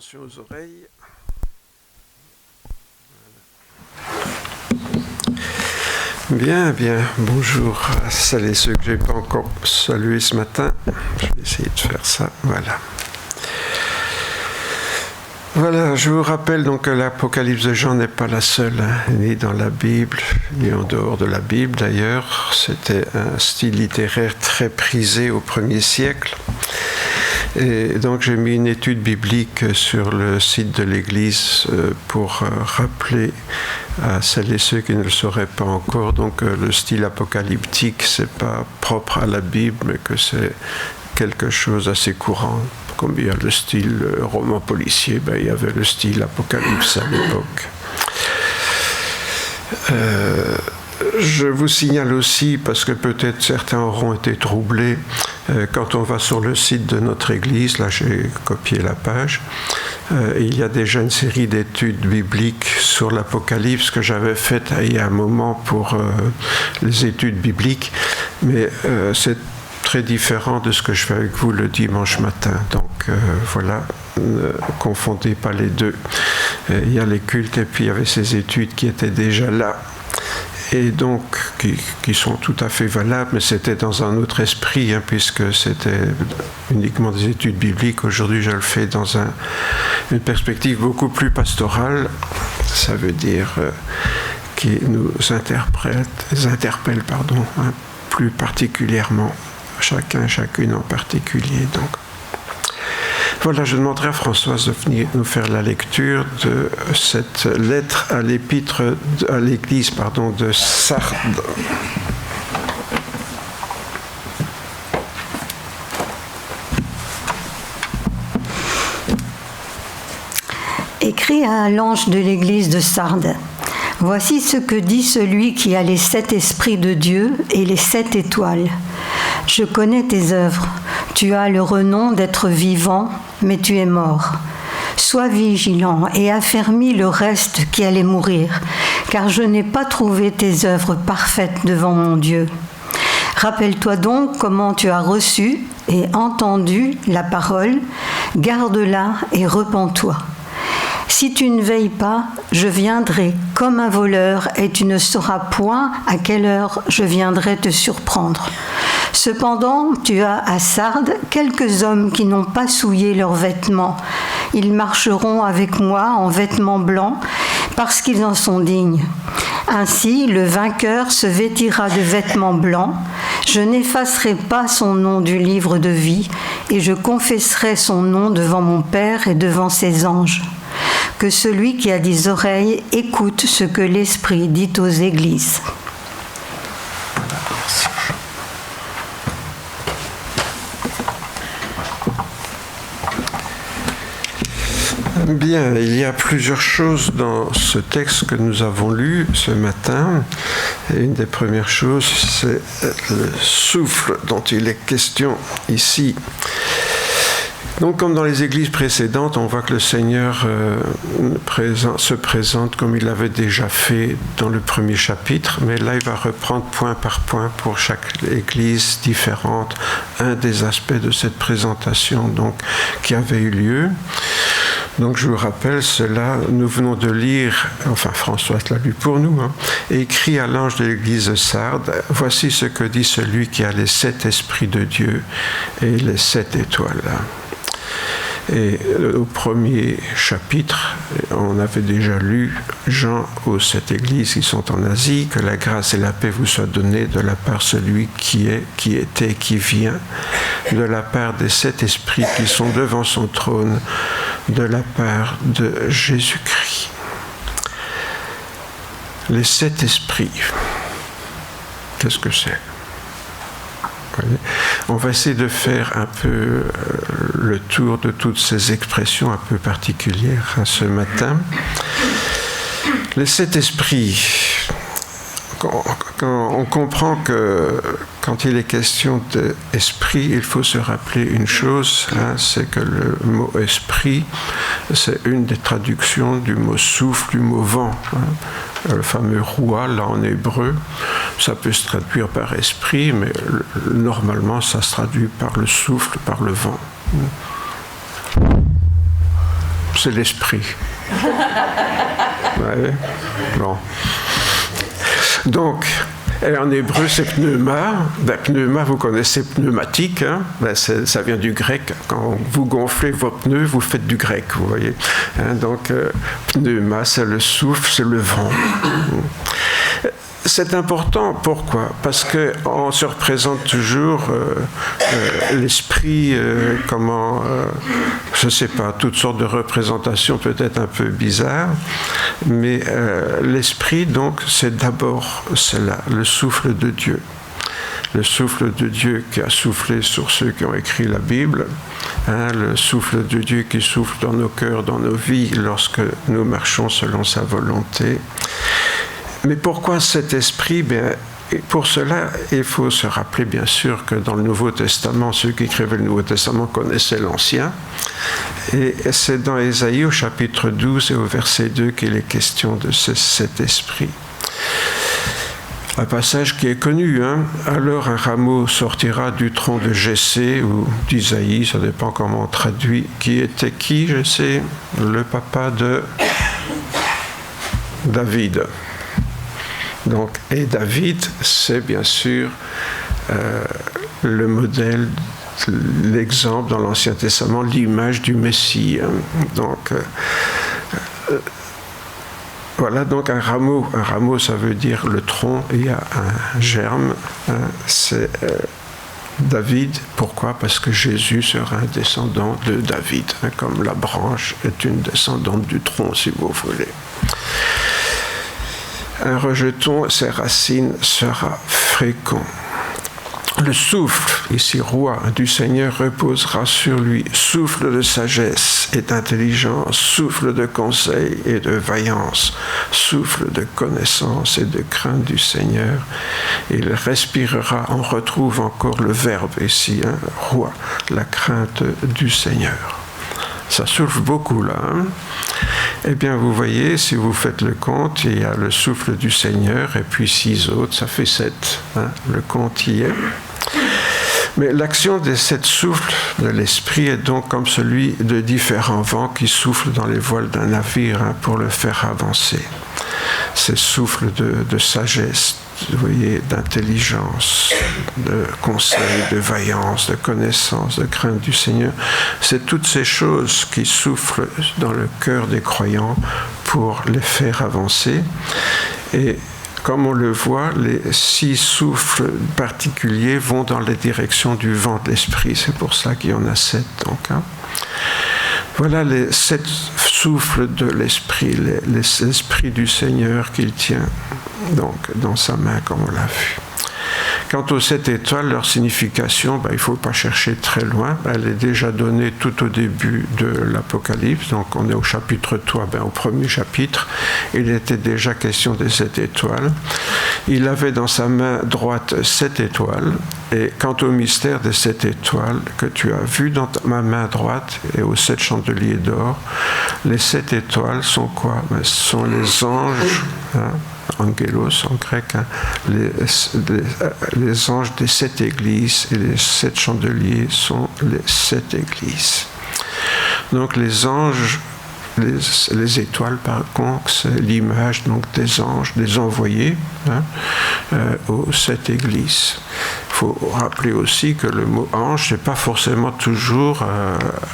Attention aux oreilles. Voilà. Bien. Bonjour à celles et ceux que je n'ai pas encore salués ce matin. Je vais essayer de faire ça. Voilà, je vous rappelle donc que l'Apocalypse de Jean n'est pas la seule, ni dans la Bible, ni en dehors de la Bible d'ailleurs. C'était un style littéraire très prisé au 1er siècle. Et donc j'ai mis une étude biblique sur le site de l'Église pour rappeler à celles et ceux qui ne le sauraient pas encore. Donc le style apocalyptique, c'est pas propre à la Bible, mais que c'est quelque chose d'assez courant. Comme il y a le style roman policier, il y avait le style apocalypse à l'époque. Je vous signale aussi, parce que peut-être certains auront été troublés, quand on va sur le site de notre église, là j'ai copié la page, il y a déjà une série d'études bibliques sur l'Apocalypse que j'avais faites il y a un moment pour les études bibliques, mais c'est très différent de ce que je fais avec vous le dimanche matin. Donc voilà, ne confondez pas les deux. Il y a les cultes et puis il y avait ces études qui étaient déjà là. Et donc, qui sont tout à fait valables, mais c'était dans un autre esprit, puisque c'était uniquement des études bibliques. Aujourd'hui, je le fais dans une perspective beaucoup plus pastorale. Ça veut dire qui nous interpelle, plus particulièrement, chacune en particulier. Donc, voilà, je demanderai à Françoise de venir nous faire la lecture de cette lettre à l'épître à l'église de Sardes. Écrit à l'ange de l'église de Sardes. Voici ce que dit celui qui a les 7 esprits de Dieu et les 7 étoiles. Je connais tes œuvres. Tu as le renom d'être vivant, mais tu es mort. Sois vigilant et affermis le reste qui allait mourir, car je n'ai pas trouvé tes œuvres parfaites devant mon Dieu. Rappelle-toi donc comment tu as reçu et entendu la parole, garde-la et repens-toi. Si tu ne veilles pas, je viendrai comme un voleur et tu ne sauras point à quelle heure je viendrai te surprendre. Cependant, tu as à Sardes quelques hommes qui n'ont pas souillé leurs vêtements. Ils marcheront avec moi en vêtements blancs parce qu'ils en sont dignes. Ainsi, le vainqueur se vêtira de vêtements blancs. Je n'effacerai pas son nom du livre de vie et je confesserai son nom devant mon Père et devant ses anges. Que celui qui a des oreilles écoute ce que l'Esprit dit aux églises. Bien, il y a plusieurs choses dans ce texte que nous avons lu ce matin. Et une des premières choses, c'est le souffle dont il est question ici. Donc, comme dans les églises précédentes, on voit que le Seigneur se présente comme il l'avait déjà fait dans le premier chapitre, mais là, il va reprendre point par point pour chaque église différente un des aspects de cette présentation qui avait eu lieu. Donc, je vous rappelle cela, nous venons de lire, François l'a lu pour nous, écrit à l'ange de l'église de Sardes, voici ce que dit celui qui a les 7 esprits de Dieu et les 7 étoiles. Et au premier chapitre, on avait déjà lu Jean aux 7 églises qui sont en Asie, que la grâce et la paix vous soient données de la part de celui qui est, qui était, qui vient, de la part des 7 esprits qui sont devant son trône, de la part de Jésus-Christ. Les 7 esprits, qu'est-ce que c'est ? On va essayer de faire un peu le tour de toutes ces expressions un peu particulières ce matin. Les 7 esprits, quand on comprend que quand il est question d'esprit, il faut se rappeler une chose, c'est que le mot esprit, c'est une des traductions du mot souffle, du mot vent. Le fameux roua, là en hébreu, ça peut se traduire par esprit, mais normalement ça se traduit par le souffle, par le vent. c'est l'esprit. Ouais. Bon. Donc, et en hébreu, c'est pneuma. Ben, pneuma, vous connaissez pneumatique. Hein? Ben, ça vient du grec. Quand vous gonflez vos pneus, vous faites du grec, vous voyez. Hein? Donc, pneuma, c'est le souffle, c'est le vent. C'est important, pourquoi ? Parce qu'on se représente toujours l'esprit, je ne sais pas, toutes sortes de représentations peut-être un peu bizarres, mais l'esprit, donc, c'est d'abord cela, le souffle de Dieu. Le souffle de Dieu qui a soufflé sur ceux qui ont écrit la Bible, hein, le souffle de Dieu qui souffle dans nos cœurs, dans nos vies, lorsque nous marchons selon sa volonté. Mais pourquoi cet esprit ? Bien, pour cela, il faut se rappeler bien sûr que dans le Nouveau Testament, ceux qui écrivaient le Nouveau Testament connaissaient l'Ancien. Et c'est dans Ésaïe au chapitre 12 et au verset 2 qu'il est question de cet esprit. Un passage qui est connu, hein. Alors un rameau sortira du tronc de Jessé ou d'Isaïe, ça dépend comment on traduit. Qui était qui, Jessé ? Le papa de David. Donc, et David, c'est bien sûr le modèle, l'exemple dans l'Ancien Testament, l'image du Messie. Hein. Donc, voilà, donc un rameau, ça veut dire le tronc, il y a un germe, hein, c'est David. Pourquoi ? Parce que Jésus sera un descendant de David, hein, comme la branche est une descendante du tronc, si vous voulez. Un rejeton, ses racines sera fécond. Le souffle, ici roi du Seigneur, reposera sur lui. Souffle de sagesse et d'intelligence, souffle de conseil et de vaillance, souffle de connaissance et de crainte du Seigneur. Il respirera, on retrouve encore le verbe ici, hein, roi, la crainte du Seigneur. Ça souffle beaucoup là. Hein? Eh bien, vous voyez, si vous faites le compte, il y a le souffle du Seigneur et puis 6 autres, ça fait 7. Hein? Le compte y est. Mais l'action des 7 souffles de l'esprit est donc comme celui de différents vents qui soufflent dans les voiles d'un navire, hein, pour le faire avancer. Ces souffles de sagesse, vous voyez, d'intelligence, de conseil, de vaillance, de connaissance, de crainte du Seigneur. C'est toutes ces choses qui soufflent dans le cœur des croyants pour les faire avancer. Et comme on le voit, les 6 souffles particuliers vont dans les directions du vent de l'esprit. C'est pour ça qu'il y en a 7. Donc, hein. Voilà les 7 souffles de l'esprit, l'esprit du Seigneur qu'il tient donc dans sa main, comme on l'a vu. Quant aux 7 étoiles, leur signification, il ne faut pas chercher très loin. Elle est déjà donnée tout au début de l'Apocalypse. Donc on est au chapitre 3, au premier chapitre. Il était déjà question des 7 étoiles. Il avait dans sa main droite 7 étoiles. Et quant au mystère des 7 étoiles que tu as vu dans ma main droite et aux 7 chandeliers d'or, les 7 étoiles sont quoi ? Ce sont les anges, hein, angelos en grec, hein, les anges des 7 églises, et les 7 chandeliers sont les 7 églises. Donc les anges, les étoiles par contre, c'est l'image donc des anges, des envoyés, hein, aux 7 églises. Il faut rappeler aussi que le mot ange, c'est pas forcément toujours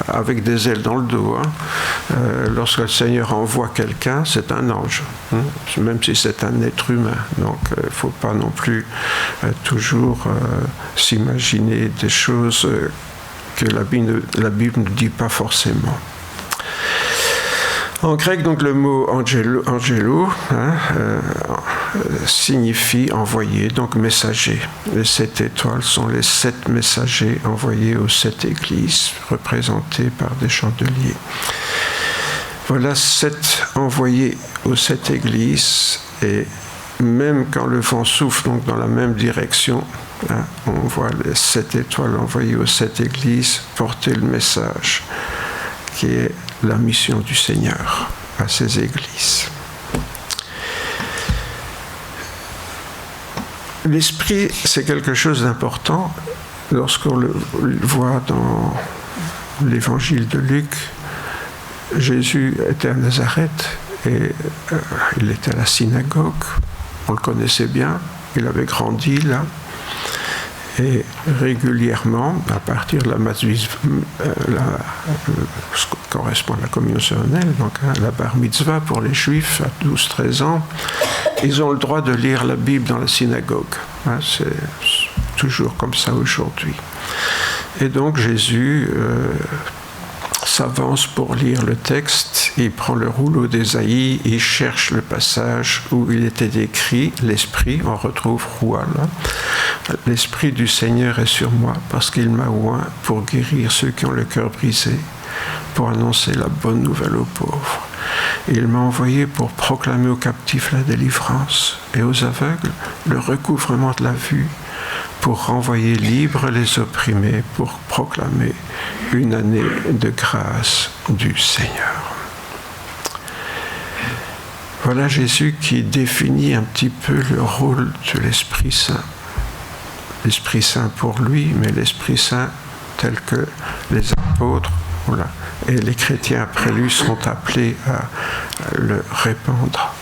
avec des ailes dans le dos. Hein. Lorsque le Seigneur envoie quelqu'un, c'est un ange, hein, même si c'est un être humain. Donc il ne faut pas non plus toujours s'imaginer des choses que la Bible ne dit pas forcément. En grec, donc, le mot angelo hein, signifie envoyé, donc messager. Les 7 étoiles sont les 7 messagers envoyés aux 7 églises, représentés par des chandeliers. Voilà 7 envoyés aux 7 églises, et même quand le vent souffle donc dans la même direction, hein, on voit les 7 étoiles envoyées aux 7 églises porter le message qui est la mission du Seigneur à ces églises. L'esprit, c'est quelque chose d'important. Lorsqu'on le voit dans l'évangile de Luc, Jésus était à Nazareth et il était à la synagogue. On le connaissait bien, il avait grandi là. Et régulièrement, à partir de ce qui correspond à la communion solennelle, donc la bar mitzvah pour les juifs à 12-13 ans, ils ont le droit de lire la Bible dans la synagogue. C'est toujours comme ça aujourd'hui. Et donc Jésus s'avance pour lire le texte, il prend le rouleau d'Ésaïe, il cherche le passage où il était écrit l'Esprit, on retrouve Roi là. L'Esprit du Seigneur est sur moi parce qu'il m'a oint pour guérir ceux qui ont le cœur brisé, pour annoncer la bonne nouvelle aux pauvres. Il m'a envoyé pour proclamer aux captifs la délivrance et aux aveugles le recouvrement de la vue, pour renvoyer libres les opprimés, pour proclamer une année de grâce du Seigneur. Voilà Jésus qui définit un petit peu le rôle de l'Esprit Saint. L'Esprit Saint pour lui, mais l'Esprit Saint tel que les apôtres et les chrétiens après lui sont appelés à le répandre.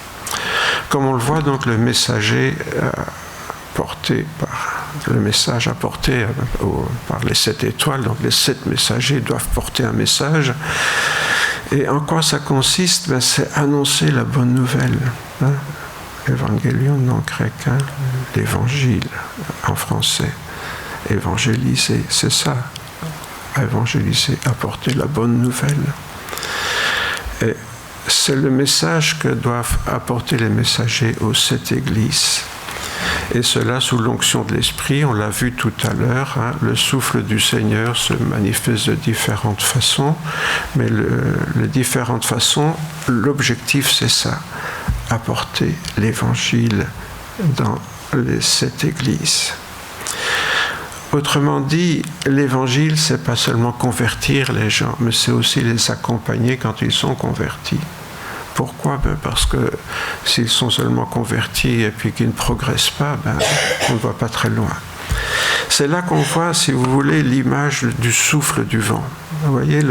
Comme on le voit donc, le messager porté par le message apporté par les 7 étoiles, donc les 7 messagers doivent porter un message. Et en quoi ça consiste? C'est annoncer la bonne nouvelle. Evangelion en grec, l'évangile en français. Évangéliser, c'est ça. Évangéliser, apporter la bonne nouvelle. Et c'est le message que doivent apporter les messagers aux 7 églises. Et cela sous l'onction de l'Esprit, on l'a vu tout à l'heure, le souffle du Seigneur se manifeste de différentes façons, mais les différentes façons, l'objectif c'est ça, apporter l'Évangile dans les 7 églises. Autrement dit, l'Évangile, c'est pas seulement convertir les gens, mais c'est aussi les accompagner quand ils sont convertis. Pourquoi? Parce que s'ils sont seulement convertis et puis qu'ils ne progressent pas, on ne va pas très loin. C'est là qu'on voit, si vous voulez, l'image du souffle du vent. Vous voyez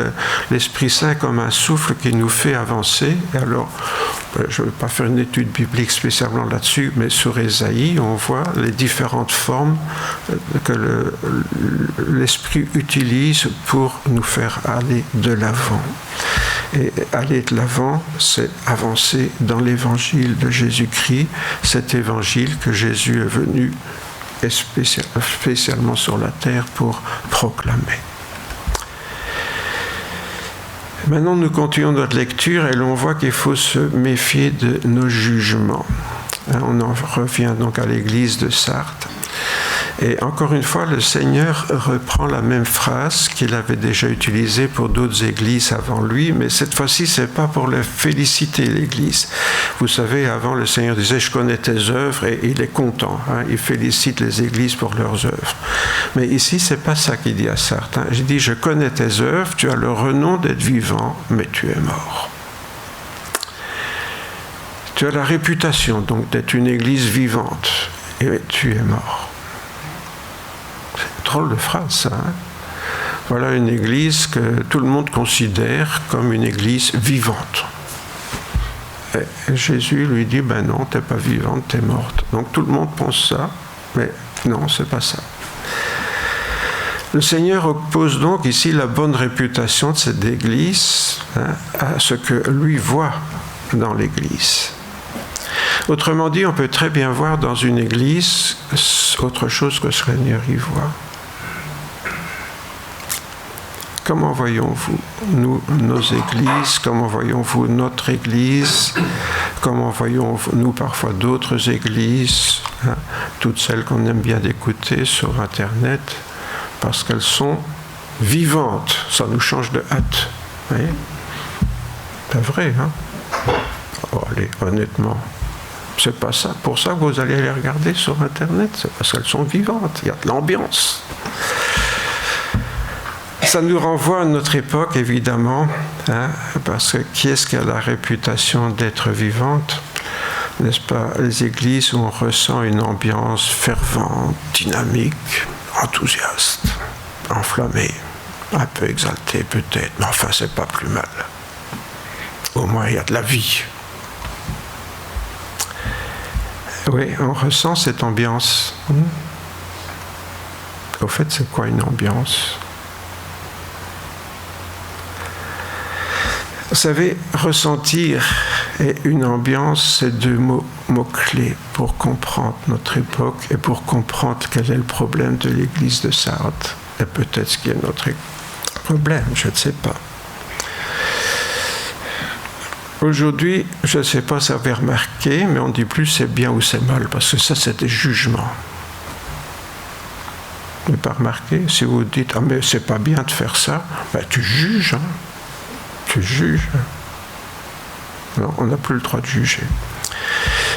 l'Esprit Saint comme un souffle qui nous fait avancer. Et alors, je ne vais pas faire une étude biblique spécialement là-dessus, mais sur Ésaïe, on voit les différentes formes que l'Esprit utilise pour nous faire aller de l'avant. Et aller de l'avant, c'est avancer dans l'évangile de Jésus-Christ, cet évangile que Jésus est venu spécialement sur la terre pour proclamer. Maintenant, nous continuons notre lecture et l'on voit qu'il faut se méfier de nos jugements. On en revient donc à l'église de Sardes. Et encore une fois, le Seigneur reprend la même phrase qu'il avait déjà utilisée pour d'autres églises avant lui, mais cette fois-ci, ce n'est pas pour le féliciter, l'église. Vous savez, avant, le Seigneur disait « Je connais tes œuvres » et il est content. Il félicite les églises pour leurs œuvres. Mais ici, ce n'est pas ça qu'il dit à Sardes. Il dit « Je connais tes œuvres, tu as le renom d'être vivant, mais tu es mort. » Tu as la réputation donc d'être une église vivante, et tu es mort. Drôle de phrase, ça. Voilà une église que tout le monde considère comme une église vivante. Et Jésus lui dit, non, t'es pas vivante, t'es morte. Donc tout le monde pense ça, mais non, c'est pas ça. Le Seigneur oppose donc ici la bonne réputation de cette église à ce que lui voit dans l'église. Autrement dit, on peut très bien voir dans une église autre chose que ce que le Seigneur y voit. Comment voyons-vous nos églises? Comment voyons-vous notre église? Comment voyons-nous parfois d'autres églises, toutes celles qu'on aime bien d'écouter sur Internet, parce qu'elles sont vivantes. Ça nous change de hâte. Oui. C'est vrai, Oh, allez, honnêtement. C'est pas ça. Pour ça que vous allez les regarder sur Internet, c'est parce qu'elles sont vivantes. Il y a de l'ambiance. Ça nous renvoie à notre époque, évidemment, parce que qui est-ce qui a la réputation d'être vivante? N'est-ce pas? Les églises où on ressent une ambiance fervente, dynamique, enthousiaste, enflammée, un peu exaltée peut-être, mais enfin, c'est pas plus mal. au moins il y a de la vie. Oui, on ressent cette ambiance. Au fait, c'est quoi une ambiance? Vous savez, ressentir et une ambiance, c'est deux mots-clés pour comprendre notre époque et pour comprendre quel est le problème de l'église de Sardes. Et peut-être ce qui est notre problème, je ne sais pas. Aujourd'hui, je ne sais pas si vous avez remarqué, mais on ne dit plus c'est bien ou c'est mal, parce que ça, c'est des jugements. Vous n'avez pas remarqué? Si vous dites « Ah, mais c'est pas bien de faire ça », ben, tu juges, hein. Tu juges. Non, on n'a plus le droit de juger.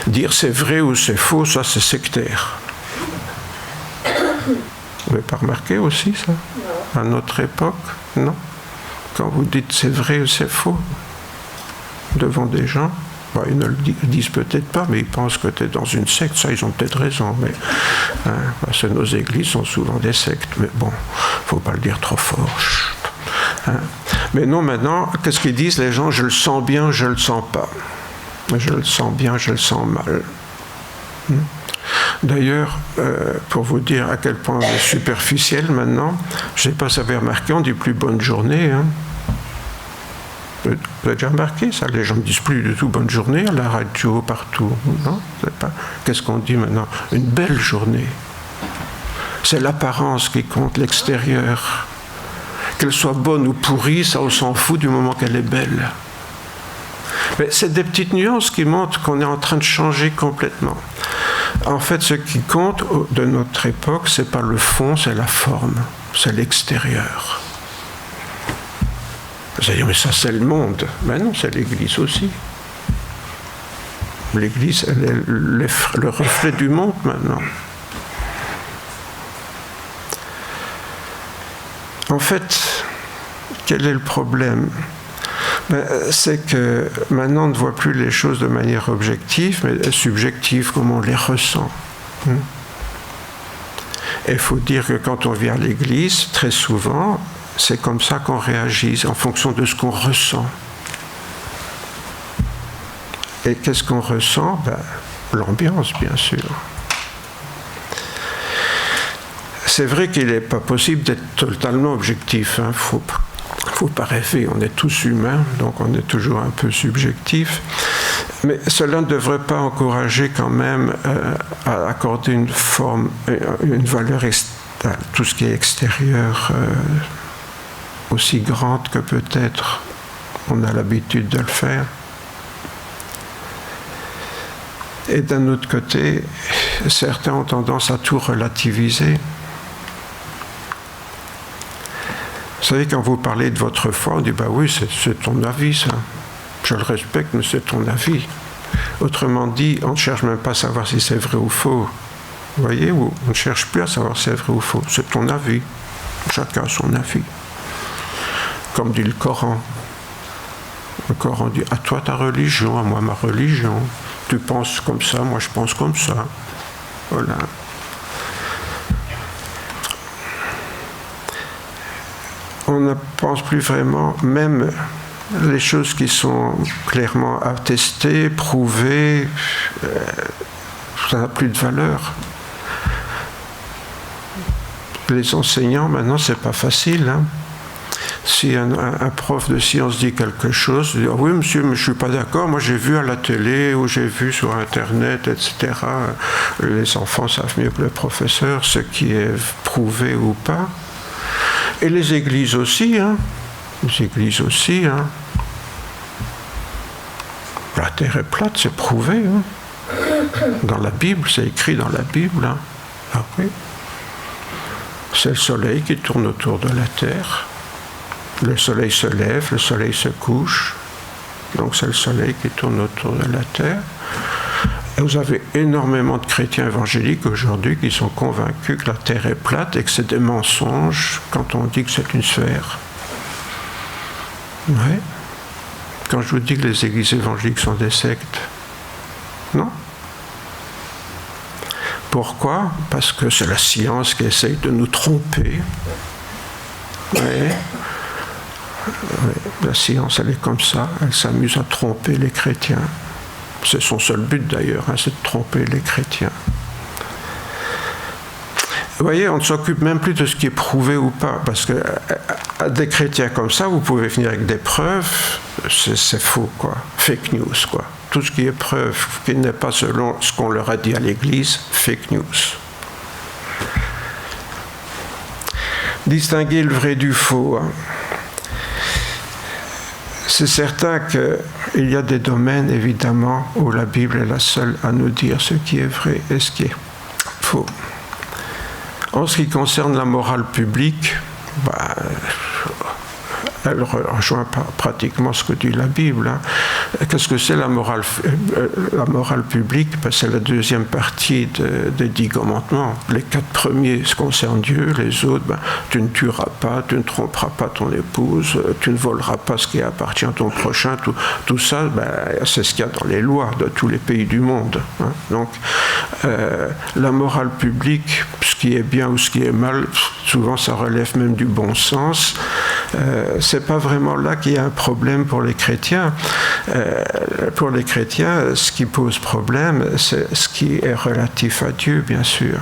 Dire c'est vrai ou c'est faux, ça, c'est sectaire. Vous n'avez pas remarqué aussi, ça? Non. À notre époque, non. Quand vous dites c'est vrai ou c'est faux, devant des gens, bah, ils ne le disent peut-être pas, mais ils pensent que tu es dans une secte. Ça, ils ont peut-être raison. Mais parce que nos églises sont souvent des sectes. Mais bon, il ne faut pas le dire trop fort. Hein. Mais non, maintenant, qu'est-ce qu'ils disent les gens? Je le sens bien, je ne le sens pas. Je le sens bien, je le sens mal. D'ailleurs, pour vous dire à quel point on est superficiel maintenant, je ne sais pas si vous avez remarqué, on dit plus bonne journée. Hein. Vous avez déjà remarqué ça? Les gens ne disent plus du tout bonne journée à la radio, partout. Non, pas. Qu'est-ce qu'on dit maintenant? Une belle journée. C'est l'apparence qui compte, l'extérieur. Qu'elle soit bonne ou pourrie, ça on s'en fout du moment qu'elle est belle. Mais c'est des petites nuances qui montrent qu'on est en train de changer complètement. En fait, ce qui compte de notre époque, c'est pas le fond, c'est la forme, c'est l'extérieur. Vous allez dire, mais ça c'est le monde. Ben non, c'est l'Église aussi. L'Église, elle est le reflet du monde maintenant. En fait, quel est le problème? C'est que maintenant on ne voit plus les choses de manière objective, mais subjective, comme on les ressent. Et il faut dire que quand on vient à l'Église, très souvent, c'est comme ça qu'on réagit, en fonction de ce qu'on ressent. Et qu'est-ce qu'on ressent? L'ambiance, bien sûr. C'est vrai qu'il n'est pas possible d'être totalement objectif. Il ne faut pas rêver, on est tous humains, donc on est toujours un peu subjectif. Mais cela ne devrait pas encourager quand même à accorder une valeur à tout ce qui est extérieur aussi grande que peut-être on a l'habitude de le faire. Et d'un autre côté, certains ont tendance à tout relativiser. Vous savez, quand vous parlez de votre foi, on dit « bah oui, c'est ton avis, ça. Je le respecte, mais c'est ton avis. » Autrement dit, on ne cherche même pas à savoir si c'est vrai ou faux. Vous voyez, on ne cherche plus à savoir si c'est vrai ou faux. C'est ton avis. Chacun a son avis. Comme dit le Coran. Le Coran dit « à toi ta religion, à moi ma religion. Tu penses comme ça, moi je pense comme ça. » Voilà. On ne pense plus vraiment, même les choses qui sont clairement attestées, prouvées, ça n'a plus de valeur. Les enseignants, maintenant, c'est pas facile. Hein. Si un prof de sciences dit quelque chose, il dit « oui, monsieur, mais je suis pas d'accord, moi j'ai vu à la télé, ou j'ai vu sur Internet, etc. » Les enfants savent mieux que le professeur ce qui est prouvé ou pas. Et les églises aussi, hein. Les églises aussi, hein. La terre est plate, c'est prouvé, hein. Dans la Bible, c'est écrit dans la Bible, hein. Ah oui. C'est le soleil qui tourne autour de la terre. Le soleil se lève, le soleil se couche. Donc c'est le soleil qui tourne autour de la terre. Et vous avez énormément de chrétiens évangéliques aujourd'hui qui sont convaincus que la Terre est plate et que c'est des mensonges quand on dit que c'est une sphère. Ouais. Quand je vous dis que les églises évangéliques sont des sectes. Non. Pourquoi? Parce que c'est la science qui essaye de nous tromper. Ouais. La science, elle est comme ça, elle s'amuse à tromper les chrétiens. C'est son seul but d'ailleurs, c'est de tromper les chrétiens. Vous voyez, on ne s'occupe même plus de ce qui est prouvé ou pas, parce que des chrétiens comme ça, vous pouvez venir avec des preuves, c'est faux, quoi. Fake news, quoi. Tout ce qui est preuve, qui n'est pas selon ce qu'on leur a dit à l'Église, fake news. Distinguer le vrai du faux. C'est certain qu'il y a des domaines, évidemment, où la Bible est la seule à nous dire ce qui est vrai et ce qui est faux. En ce qui concerne la morale publique, elle rejoint pratiquement ce que dit la Bible. Qu'est-ce que c'est la morale publique? C'est la deuxième partie des 10 commandements. Les 4 premiers concernent Dieu, les autres, tu ne tueras pas, tu ne tromperas pas ton épouse, tu ne voleras pas ce qui appartient à ton prochain. Tout ça, c'est ce qu'il y a dans les lois de tous les pays du monde. Donc, la morale publique, ce qui est bien ou ce qui est mal, souvent ça relève même du bon sens. C'est pas vraiment là qu'il y a un problème pour les chrétiens. Pour les chrétiens, ce qui pose problème, c'est ce qui est relatif à Dieu, bien sûr.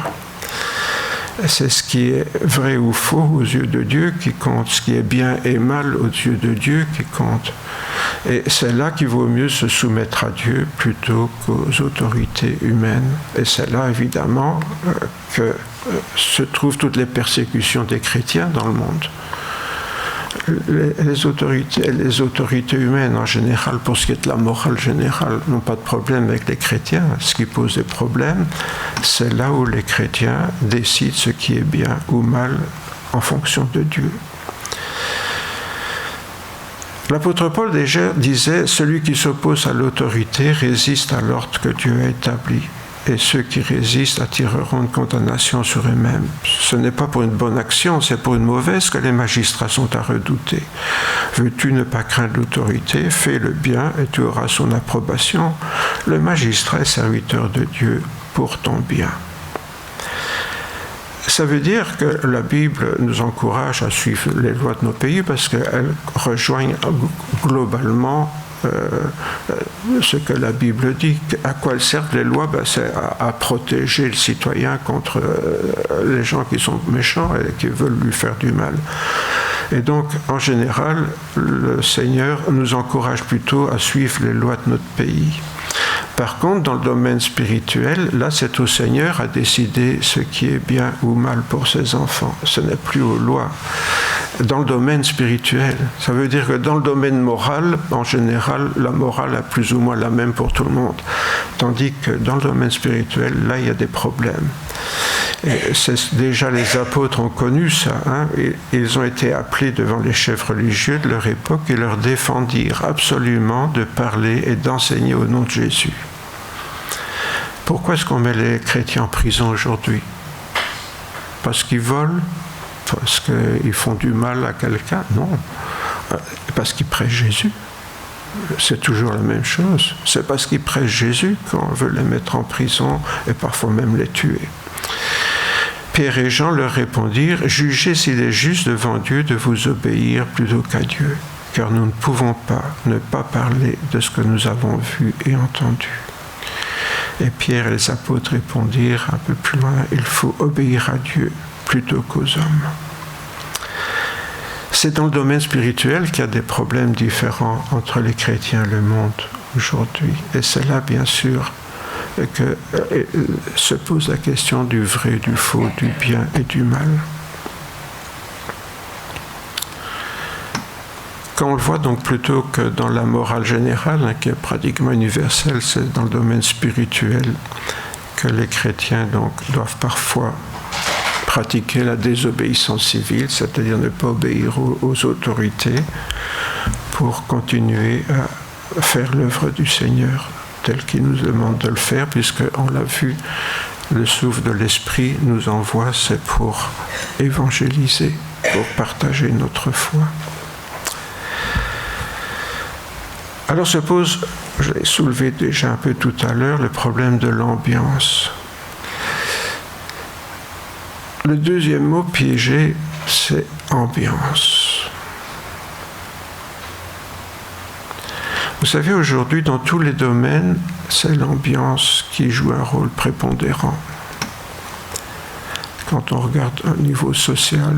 C'est ce qui est vrai ou faux aux yeux de Dieu qui compte, ce qui est bien et mal aux yeux de Dieu qui compte. Et c'est là qu'il vaut mieux se soumettre à Dieu plutôt qu'aux autorités humaines. Et c'est là, évidemment, que se trouvent toutes les persécutions des chrétiens dans le monde. Les autorités humaines en général, pour ce qui est de la morale générale, n'ont pas de problème avec les chrétiens. Ce qui pose des problèmes, c'est là où les chrétiens décident ce qui est bien ou mal en fonction de Dieu. L'apôtre Paul déjà disait « Celui qui s'oppose à l'autorité résiste à l'ordre que Dieu a établi. Et ceux qui résistent attireront une condamnation sur eux-mêmes. Ce n'est pas pour une bonne action, c'est pour une mauvaise que les magistrats sont à redouter. Veux-tu ne pas craindre l'autorité? Fais le bien et tu auras son approbation. Le magistrat est serviteur de Dieu pour ton bien. » Ça veut dire que la Bible nous encourage à suivre les lois de nos pays parce qu'elles rejoignent globalement ce que la Bible dit. À quoi elles servent les lois? C'est à protéger le citoyen contre les gens qui sont méchants et qui veulent lui faire du mal. Et donc, en général, le Seigneur nous encourage plutôt à suivre les lois de notre pays. Par contre, dans le domaine spirituel, là, c'est au Seigneur à décider ce qui est bien ou mal pour ses enfants. Ce n'est plus aux lois. Dans le domaine spirituel, ça veut dire que dans le domaine moral, en général, la morale est plus ou moins la même pour tout le monde. Tandis que dans le domaine spirituel, là, il y a des problèmes. Et déjà, les apôtres ont connu ça. Ils ont été appelés devant les chefs religieux de leur époque et leur défendirent absolument de parler et d'enseigner au nom de Jésus. Pourquoi est-ce qu'on met les chrétiens en prison aujourd'hui? Parce qu'ils volent? Parce qu'ils font du mal à quelqu'un? Non. Parce qu'ils prêchent Jésus. C'est toujours la même chose. C'est parce qu'ils prêchent Jésus qu'on veut les mettre en prison et parfois même les tuer. Pierre et Jean leur répondirent « Jugez s'il est juste devant Dieu de vous obéir plutôt qu'à Dieu, car nous ne pouvons pas ne pas parler de ce que nous avons vu et entendu. » Et Pierre et les apôtres répondirent un peu plus loin « Il faut obéir à Dieu plutôt qu'aux hommes. » C'est dans le domaine spirituel qu'il y a des problèmes différents entre les chrétiens et le monde aujourd'hui. Et c'est là, bien sûr, que se pose la question du vrai, du faux, du bien et du mal. Quand on le voit donc plutôt que dans la morale générale, qui est pratiquement universelle, c'est dans le domaine spirituel que les chrétiens donc doivent parfois pratiquer la désobéissance civile, c'est-à-dire ne pas obéir aux autorités pour continuer à faire l'œuvre du Seigneur tel qu'il nous demande de le faire, puisqu'on l'a vu, le souffle de l'Esprit nous envoie, c'est pour évangéliser, pour partager notre foi. Alors se pose, je l'ai soulevé déjà un peu tout à l'heure, le problème de l'ambiance. Le deuxième mot piégé, c'est ambiance. Vous savez, aujourd'hui, dans tous les domaines, c'est l'ambiance qui joue un rôle prépondérant. Quand on regarde au niveau social,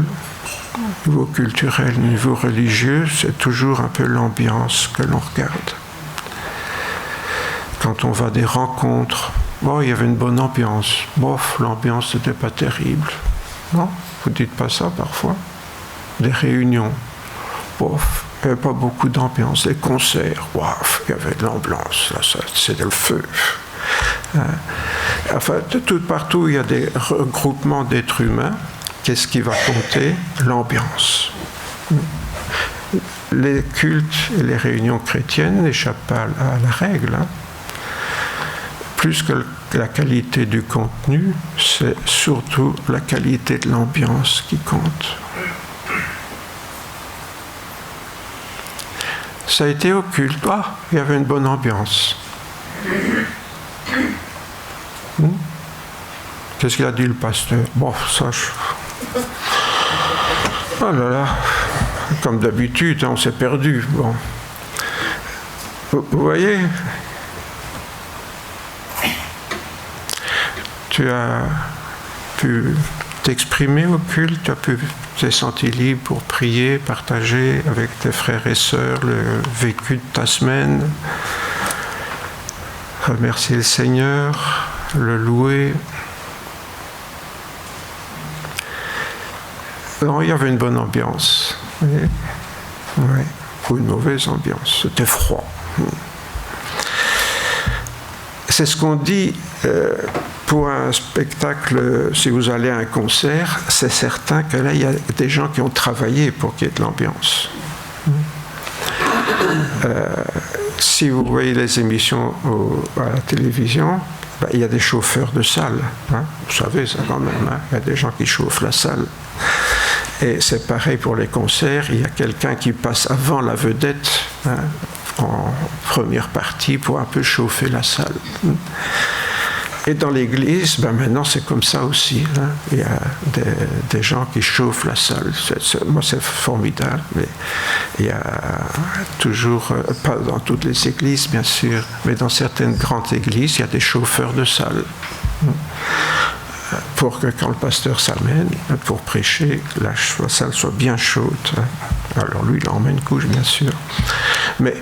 au niveau culturel, au niveau religieux, c'est toujours un peu l'ambiance que l'on regarde. Quand on va à des rencontres, il y avait une bonne ambiance. Bof, l'ambiance n'était pas terrible. Non, vous ne dites pas ça parfois. Des réunions, bof, il n'y avait pas beaucoup d'ambiance. Des concerts, bof, il y avait de l'ambiance. Là, c'était le feu. Enfin, de tout partout, il y a des regroupements d'êtres humains. Qu'est-ce qui va compter? L'ambiance. Les cultes et les réunions chrétiennes n'échappent pas à la règle. Plus que la qualité du contenu, c'est surtout la qualité de l'ambiance qui compte. Ça a été au culte. Il y avait une bonne ambiance. Qu'est-ce qu'il a dit le pasteur? Ça, oh là là, comme d'habitude, on s'est perdu. Bon. Vous voyez, tu as pu t'exprimer au culte, tu t'es senti libre pour prier, partager avec tes frères et sœurs le vécu de ta semaine, remercier le Seigneur, le louer. Non, il y avait une bonne ambiance. Oui. Ou une mauvaise ambiance. C'était froid. C'est ce qu'on dit pour un spectacle. Si vous allez à un concert, c'est certain que là, il y a des gens qui ont travaillé pour qu'il y ait de l'ambiance. Si vous voyez les émissions à la télévision, il y a des chauffeurs de salle. Vous savez ça quand même. Il y a des gens qui chauffent la salle. Et c'est pareil pour les concerts, il y a quelqu'un qui passe avant la vedette, en première partie, pour un peu chauffer la salle. Et dans l'église, maintenant c'est comme ça aussi. Il y a des gens qui chauffent la salle. Moi c'est formidable, mais il y a toujours, pas dans toutes les églises bien sûr, mais dans certaines grandes églises, il y a des chauffeurs de salle. Pour que quand le pasteur s'amène pour prêcher, la salle soit bien chaude. Alors lui, il en met une couche, bien sûr. Mais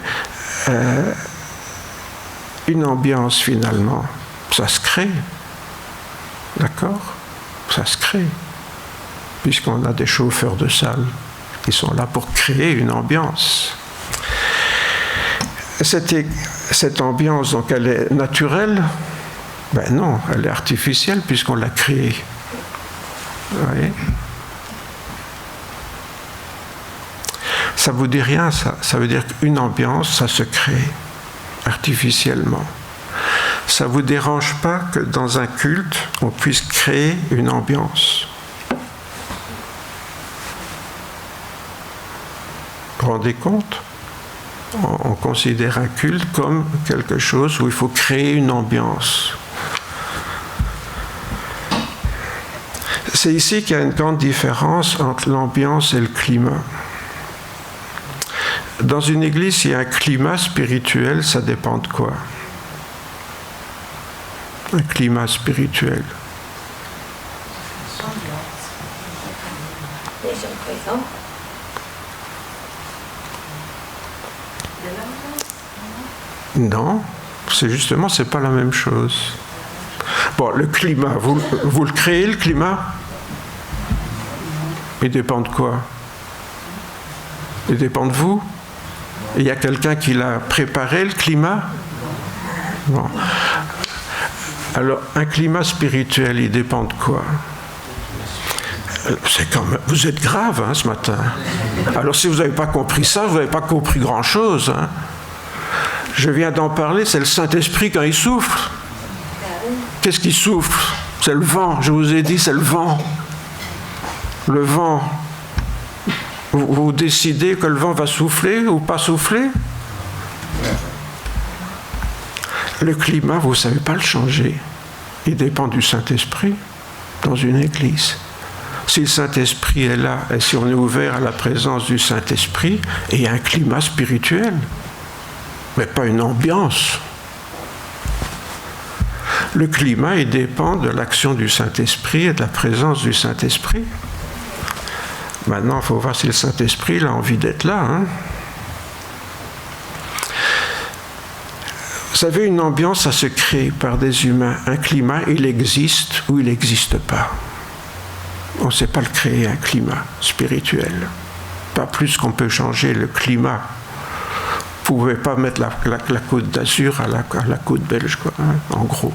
une ambiance, finalement, ça se crée. D'accord? Ça se crée. Puisqu'on a des chauffeurs de salle qui sont là pour créer une ambiance. Cette ambiance, donc, elle est naturelle? Ben non, elle est artificielle puisqu'on l'a créée. Vous voyez? Ça vous dit rien, ça? Ça veut dire qu'une ambiance, ça se crée artificiellement. Ça ne vous dérange pas que dans un culte, on puisse créer une ambiance? Vous vous rendez compte? On considère un culte comme quelque chose où il faut créer une ambiance. C'est ici qu'il y a une grande différence entre l'ambiance et le climat. Dans une église, s'il y a un climat spirituel, ça dépend de quoi? Un climat spirituel. Les gens présents. Non, c'est pas la même chose. Bon, le climat, vous le créez, le climat? Il dépend de quoi? Il dépend de vous? Il y a quelqu'un qui l'a préparé, le climat? Bon. Alors, un climat spirituel, il dépend de quoi? Vous êtes grave ce matin. Alors, si vous n'avez pas compris ça, vous n'avez pas compris grand-chose. Je viens d'en parler, c'est le Saint-Esprit quand il souffle. Qu'est-ce qui souffle? C'est le vent, je vous ai dit, c'est le vent. Le vent. Vous décidez que le vent va souffler ou pas souffler? Le climat, vous ne savez pas le changer. Il dépend du Saint-Esprit dans une église. Si le Saint-Esprit est là et si on est ouvert à la présence du Saint-Esprit, il y a un climat spirituel. mais pas une ambiance. Le climat, il dépend de l'action du Saint-Esprit et de la présence du Saint-Esprit. Maintenant, il faut voir si le Saint-Esprit il a envie d'être là. Hein. Vous savez, une ambiance, ça se crée par des humains. Un climat, il existe ou il n'existe pas. On ne sait pas le créer, un climat spirituel. Pas plus qu'on peut changer le climat. Vous ne pouvez pas mettre la Côte d'Azur à la côte belge, quoi, hein, en gros.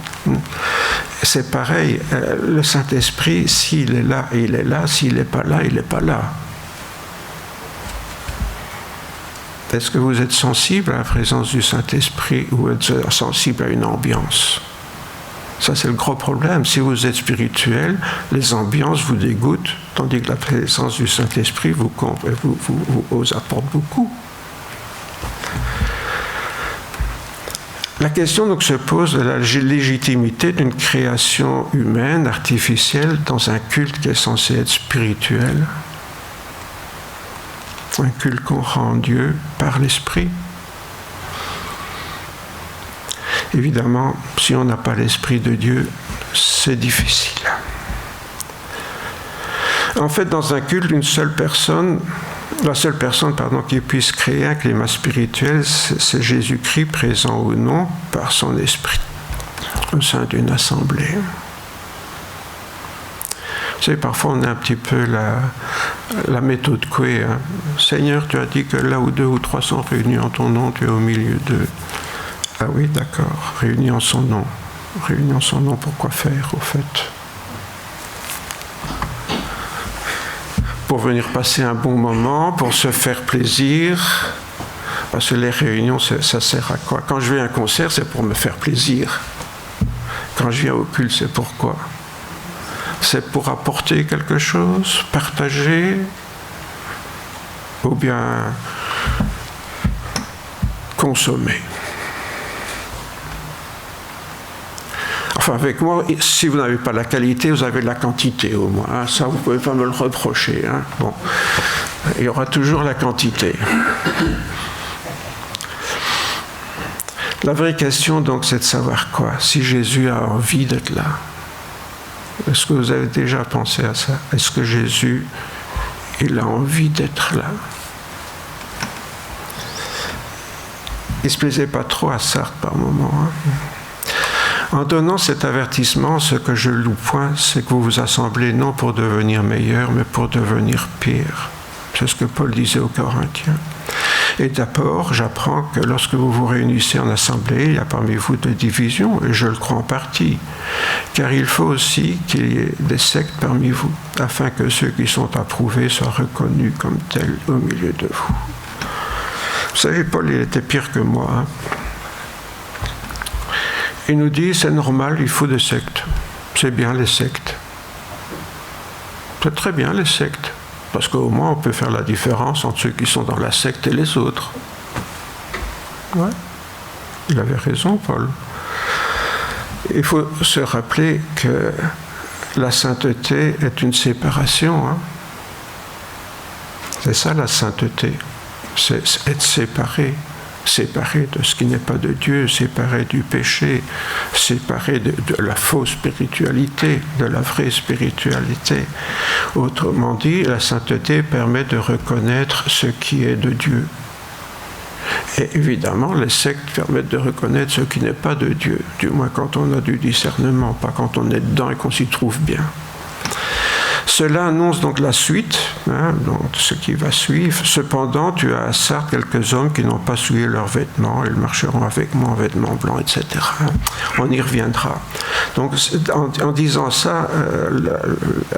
C'est pareil, le Saint-Esprit, s'il est là, il est là. S'il n'est pas là, il n'est pas là. Est-ce que vous êtes sensible à la présence du Saint-Esprit ou êtes sensible à une ambiance? Ça, c'est le gros problème. Si vous êtes spirituel, les ambiances vous dégoûtent, tandis que la présence du Saint-Esprit vous apporte beaucoup. La question donc se pose de la légitimité d'une création humaine, artificielle, dans un culte qui est censé être spirituel. Un culte qu'on rend Dieu par l'Esprit. Évidemment, si on n'a pas l'Esprit de Dieu, c'est difficile. En fait, dans un culte, la seule personne qui puisse créer un climat spirituel, c'est Jésus-Christ, présent ou non, par son Esprit, au sein d'une assemblée. Vous savez, parfois on a un petit peu la méthode Coué. Hein. Seigneur, tu as dit que là où 2 ou 3 sont réunis en ton nom, tu es au milieu d'eux. Ah oui, d'accord, réunis en son nom. Réunis en son nom, pourquoi faire, au fait? Pour venir passer un bon moment, pour se faire plaisir. Parce que les réunions, ça sert à quoi? Quand je vais à un concert, c'est pour me faire plaisir. Quand je viens au culte, c'est pourquoi? C'est pour apporter quelque chose, partager, ou bien consommer. Enfin, avec moi, si vous n'avez pas la qualité, vous avez la quantité au moins. Hein. Ça, vous ne pouvez pas me le reprocher. Hein. Bon. Il y aura toujours la quantité. La vraie question, donc, c'est de savoir quoi? Si Jésus a envie d'être là. Est-ce que vous avez déjà pensé à ça? Est-ce que Jésus, il a envie d'être là? Il ne se plaisait pas trop à Sartre par moment. Hein. En donnant cet avertissement, ce que je loue point, c'est que vous vous assemblez non pour devenir meilleur, mais pour devenir pire. C'est ce que Paul disait aux Corinthiens. Et d'abord, j'apprends que lorsque vous vous réunissez en assemblée, il y a parmi vous des divisions, et je le crois en partie. Car il faut aussi qu'il y ait des sectes parmi vous, afin que ceux qui sont approuvés soient reconnus comme tels au milieu de vous. Vous savez, Paul, il était pire que moi. Hein. Il nous dit, c'est normal, il faut des sectes. C'est bien les sectes. C'est très bien les sectes. Parce qu'au moins, on peut faire la différence entre ceux qui sont dans la secte et les autres. Ouais. Il avait raison, Paul. Il faut se rappeler que la sainteté est une séparation. Hein. C'est ça, la sainteté. C'est être séparé. Séparé de ce qui n'est pas de Dieu, séparé du péché, séparé de la fausse spiritualité, de la vraie spiritualité. Autrement dit, la sainteté permet de reconnaître ce qui est de Dieu. Et évidemment, les sectes permettent de reconnaître ce qui n'est pas de Dieu, du moins quand on a du discernement, pas quand on est dedans et qu'on s'y trouve bien. Cela annonce donc la suite, hein, donc ce qui va suivre. Cependant, tu as à Sardes quelques hommes qui n'ont pas souillé leurs vêtements, ils marcheront avec moi en vêtements blancs, etc. On y reviendra. Donc, en disant ça,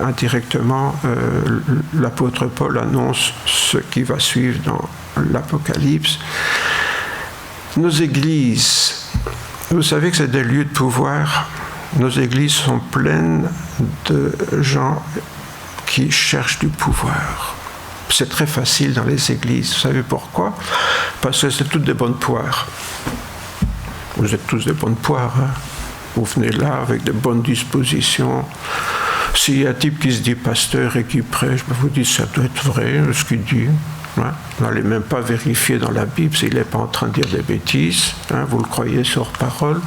indirectement, l'apôtre Paul annonce ce qui va suivre dans l'Apocalypse. Nos églises, vous savez que c'est des lieux de pouvoir. Nos églises sont pleines de gens qui cherchent du pouvoir. C'est très facile dans les églises. Vous savez pourquoi? Parce que c'est toutes des bonnes poires. Vous êtes tous des bonnes poires. Hein? Vous venez là avec de bonnes dispositions. S'il y a un type qui se dit pasteur et qui prêche, vous dites ça doit être vrai ce qu'il dit. Hein? N'allez même pas vérifier dans la Bible s'il n'est pas en train de dire des bêtises. Hein? Vous le croyez sur parole.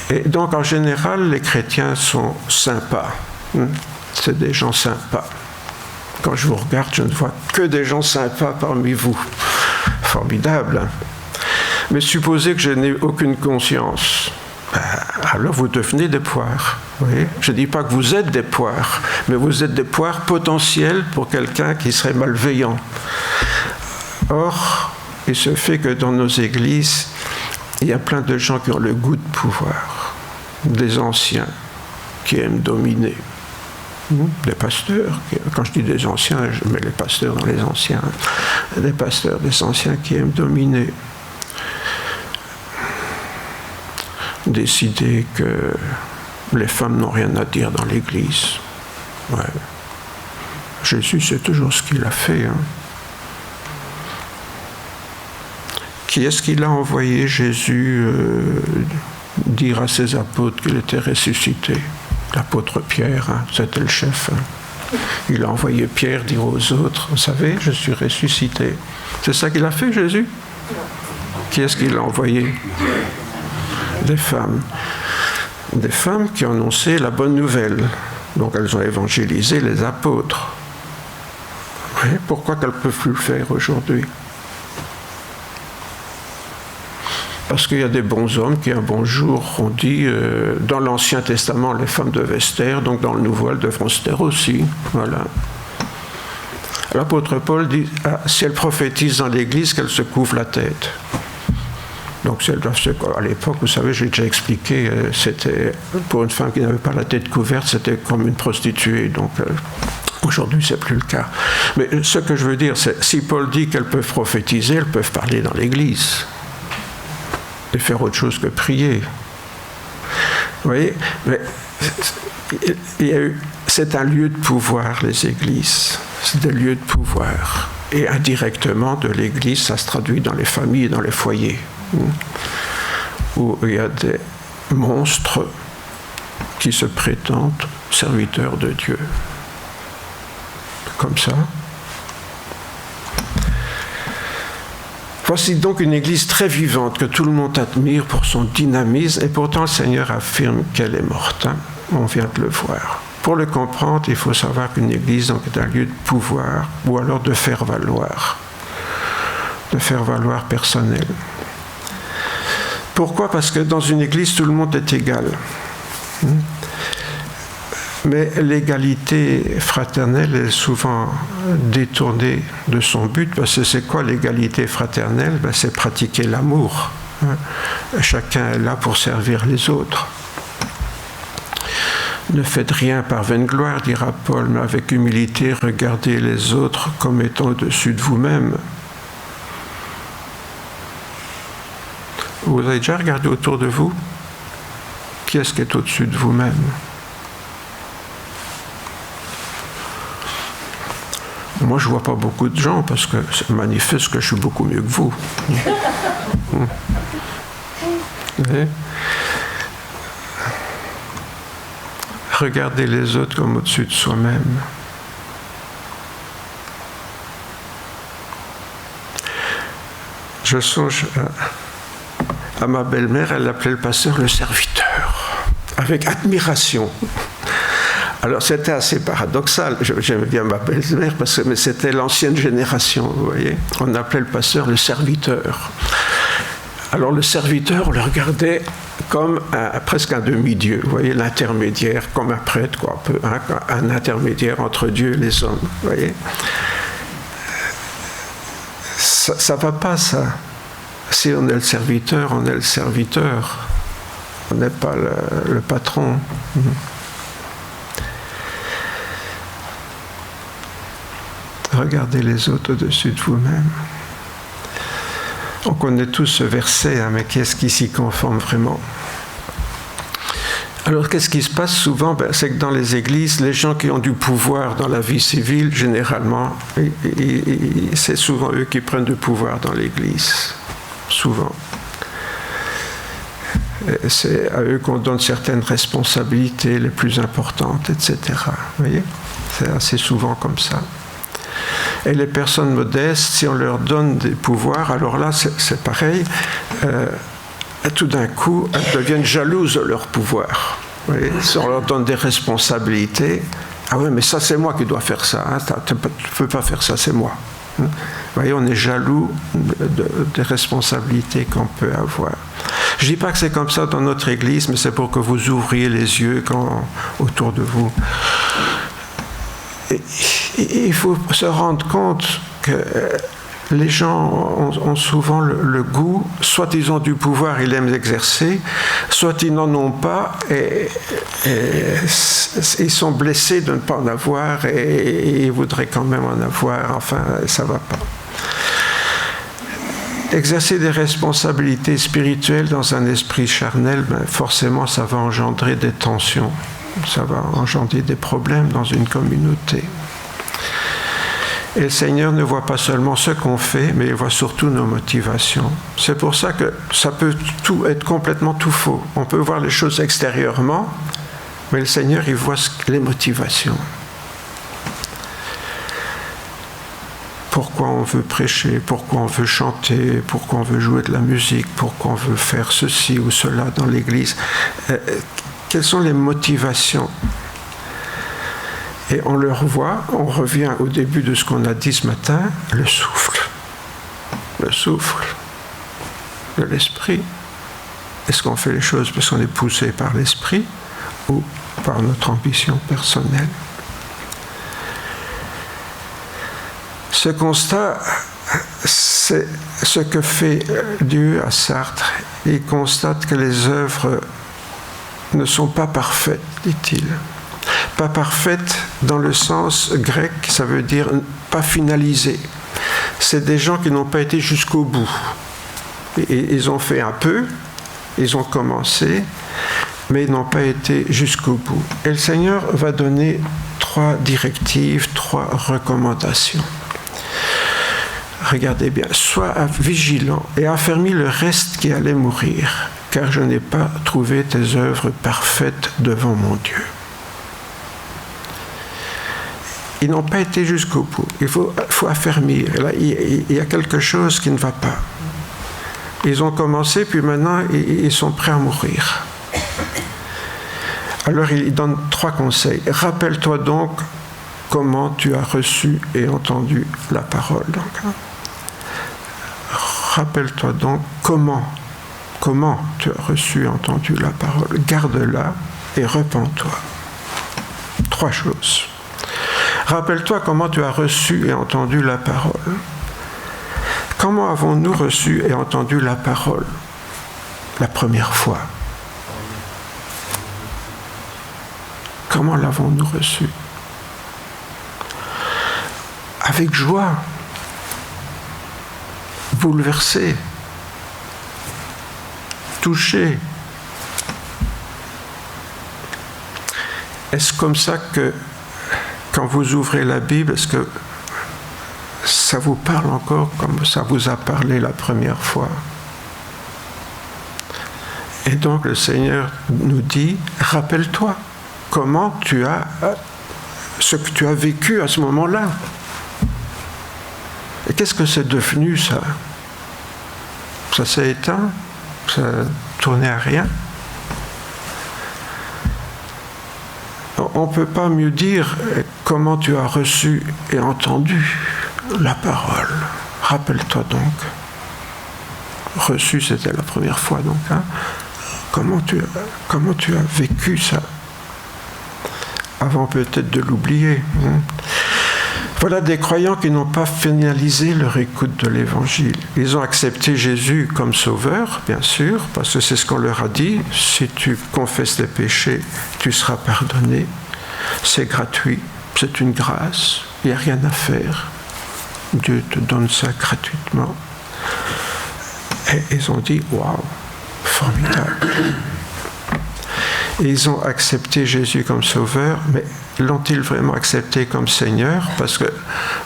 Et donc, en général, les chrétiens sont sympas. Hein? C'est des gens sympas. Quand je vous regarde, je ne vois que des gens sympas parmi vous. Formidable. Hein? Mais supposez que je n'ai aucune conscience. Alors vous devenez des poires. Oui. Je ne dis pas que vous êtes des poires, mais vous êtes des poires potentielles pour quelqu'un qui serait malveillant. Or, il se fait que dans nos églises, il y a plein de gens qui ont le goût de pouvoir. Des anciens qui aiment dominer. Des pasteurs, quand je dis des anciens, je mets les pasteurs dans les anciens. Des pasteurs, des anciens qui aiment dominer. Décider que les femmes n'ont rien à dire dans l'Église. Ouais. Jésus, c'est toujours ce qu'il a fait. Hein. Qui est-ce qu'il a envoyé Jésus dire à ses apôtres qu'il était ressuscité? L'apôtre Pierre, hein, c'était le chef. Hein. Il a envoyé Pierre dire aux autres, vous savez, je suis ressuscité. C'est ça qu'il a fait, Jésus? Qui est-ce qu'il a envoyé? Des femmes qui annonçaient la bonne nouvelle. Donc elles ont évangélisé les apôtres. Oui, pourquoi qu'elles ne peuvent plus le faire aujourd'hui? Parce qu'il y a des bons hommes qui un bon jour ont dit dans l'Ancien Testament les femmes devaient se taire, donc dans le Nouveau elles devront se taire aussi. Voilà. L'apôtre Paul dit si elle prophétise dans l'Église, qu'elle se couvre la tête. Donc à l'époque, vous savez, j'ai déjà expliqué, c'était pour une femme qui n'avait pas la tête couverte, c'était comme une prostituée. Donc aujourd'hui, c'est plus le cas. Mais ce que je veux dire, c'est si Paul dit qu'elles peuvent prophétiser, elles peuvent parler dans l'Église et faire autre chose que prier. Vous voyez, mais c'est un lieu de pouvoir, les églises. C'est des lieux de pouvoir. Et indirectement, de l'église, ça se traduit dans les familles et dans les foyers. Où il y a des monstres qui se prétendent serviteurs de Dieu. Comme ça. Voici donc une église très vivante que tout le monde admire pour son dynamisme et pourtant le Seigneur affirme qu'elle est morte. Hein? On vient de le voir. Pour le comprendre, il faut savoir qu'une église donc, est un lieu de pouvoir ou alors de faire valoir personnel. Pourquoi? Parce que dans une église, tout le monde est égal. Mais l'égalité fraternelle est souvent détournée de son but, parce que c'est quoi l'égalité fraternelle? C'est pratiquer l'amour. Chacun est là pour servir les autres. Ne faites rien par vaine gloire, dira Paul, mais avec humilité, regardez les autres comme étant au-dessus de vous-même. Vous avez déjà regardé autour de vous? Qui est-ce qui est au-dessus de vous-même? Moi, je ne vois pas beaucoup de gens parce que ça manifeste que je suis beaucoup mieux que vous. Regardez les autres comme au-dessus de soi-même. Je songe à ma belle-mère, elle l'appelait le pasteur le serviteur, avec admiration. Alors c'était assez paradoxal, j'aimais bien ma belle-mère, mais c'était l'ancienne génération, vous voyez. On appelait le pasteur le serviteur. Alors le serviteur, on le regardait comme presque un demi-dieu, vous voyez, l'intermédiaire, comme un prêtre, quoi, un intermédiaire entre Dieu et les hommes, vous voyez. Ça va pas, ça. Si on est le serviteur, on est le serviteur. On n'est pas le patron. Regardez les autres au-dessus de vous-même. On connaît tous ce verset, hein, mais qu'est-ce qui s'y conforme vraiment? Alors, qu'est-ce qui se passe souvent? C'est que dans les églises, les gens qui ont du pouvoir dans la vie civile, généralement, c'est souvent eux qui prennent du pouvoir dans l'église. Souvent. Et c'est à eux qu'on donne certaines responsabilités les plus importantes, etc. Vous voyez? C'est assez souvent comme ça. Et les personnes modestes, si on leur donne des pouvoirs, alors là, c'est pareil. Tout d'un coup, elles deviennent jalouses de leur pouvoir. Vous voyez, si on leur donne des responsabilités, ah oui, mais ça, c'est moi qui dois faire ça. Hein, tu ne peux pas faire ça, c'est moi. Vous voyez, on est jaloux des responsabilités qu'on peut avoir. Je ne dis pas que c'est comme ça dans notre Église, mais c'est pour que vous ouvriez les yeux autour de vous. Et il faut se rendre compte que les gens ont souvent le goût, soit ils ont du pouvoir, ils aiment l'exercer, soit ils n'en ont pas et ils sont blessés de ne pas en avoir et ils voudraient quand même en avoir. Enfin, ça ne va pas. Exercer des responsabilités spirituelles dans un esprit charnel, forcément, ça va engendrer des tensions, ça va engendrer des problèmes dans une communauté. Et le Seigneur ne voit pas seulement ce qu'on fait, mais il voit surtout nos motivations. C'est pour ça que ça peut tout être complètement tout faux. On peut voir les choses extérieurement, mais le Seigneur, il voit les motivations. Pourquoi on veut prêcher, pourquoi on veut chanter, pourquoi on veut jouer de la musique, pourquoi on veut faire ceci ou cela dans l'Église. Quelles sont les motivations ? Et on le revoit, on revient au début de ce qu'on a dit ce matin, le souffle de l'esprit. Est-ce qu'on fait les choses parce qu'on est poussé par l'esprit ou par notre ambition personnelle? Ce constat, c'est ce que fait Dieu à Sartre. Il constate que les œuvres ne sont pas parfaites, dit-il. Pas parfaite dans le sens grec, ça veut dire pas finalisée. C'est des gens qui n'ont pas été jusqu'au bout. Et ils ont fait un peu, ils ont commencé, mais ils n'ont pas été jusqu'au bout. Et le Seigneur va donner 3 directives, 3 recommandations. Regardez bien, sois vigilant et affermis le reste qui allait mourir, car je n'ai pas trouvé tes œuvres parfaites devant mon Dieu. Ils n'ont pas été jusqu'au bout. Il faut affermir. Là, il y a quelque chose qui ne va pas. Ils ont commencé, puis maintenant, ils sont prêts à mourir. Alors, il donne 3 conseils. Rappelle-toi donc comment tu as reçu et entendu la parole. Donc, rappelle-toi donc comment tu as reçu et entendu la parole. Garde-la et repens-toi. 3 choses. Rappelle-toi comment tu as reçu et entendu la parole. Comment avons-nous reçu et entendu la parole la première fois? Comment l'avons-nous reçu? Avec joie, bouleversé, touché. Est-ce comme ça que quand vous ouvrez la Bible, est-ce que ça vous parle encore comme ça vous a parlé la première fois? Et donc le Seigneur nous dit, rappelle-toi comment ce que tu as vécu à ce moment-là. Et qu'est-ce que c'est devenu ça? Ça s'est éteint? Ça tournait à rien? On ne peut pas mieux dire comment tu as reçu et entendu la parole. Rappelle-toi donc. Reçu, c'était la première fois donc. Hein? Comment tu as vécu ça? Avant peut-être de l'oublier. Hein? Voilà des croyants qui n'ont pas finalisé leur écoute de l'Évangile. Ils ont accepté Jésus comme sauveur, bien sûr, parce que c'est ce qu'on leur a dit. Si tu confesses tes péchés, tu seras pardonné. C'est gratuit, c'est une grâce, il n'y a rien à faire. Dieu te donne ça gratuitement. Et ils ont dit, waouh, formidable. Et ils ont accepté Jésus comme sauveur, mais l'ont-ils vraiment accepté comme Seigneur? Parce que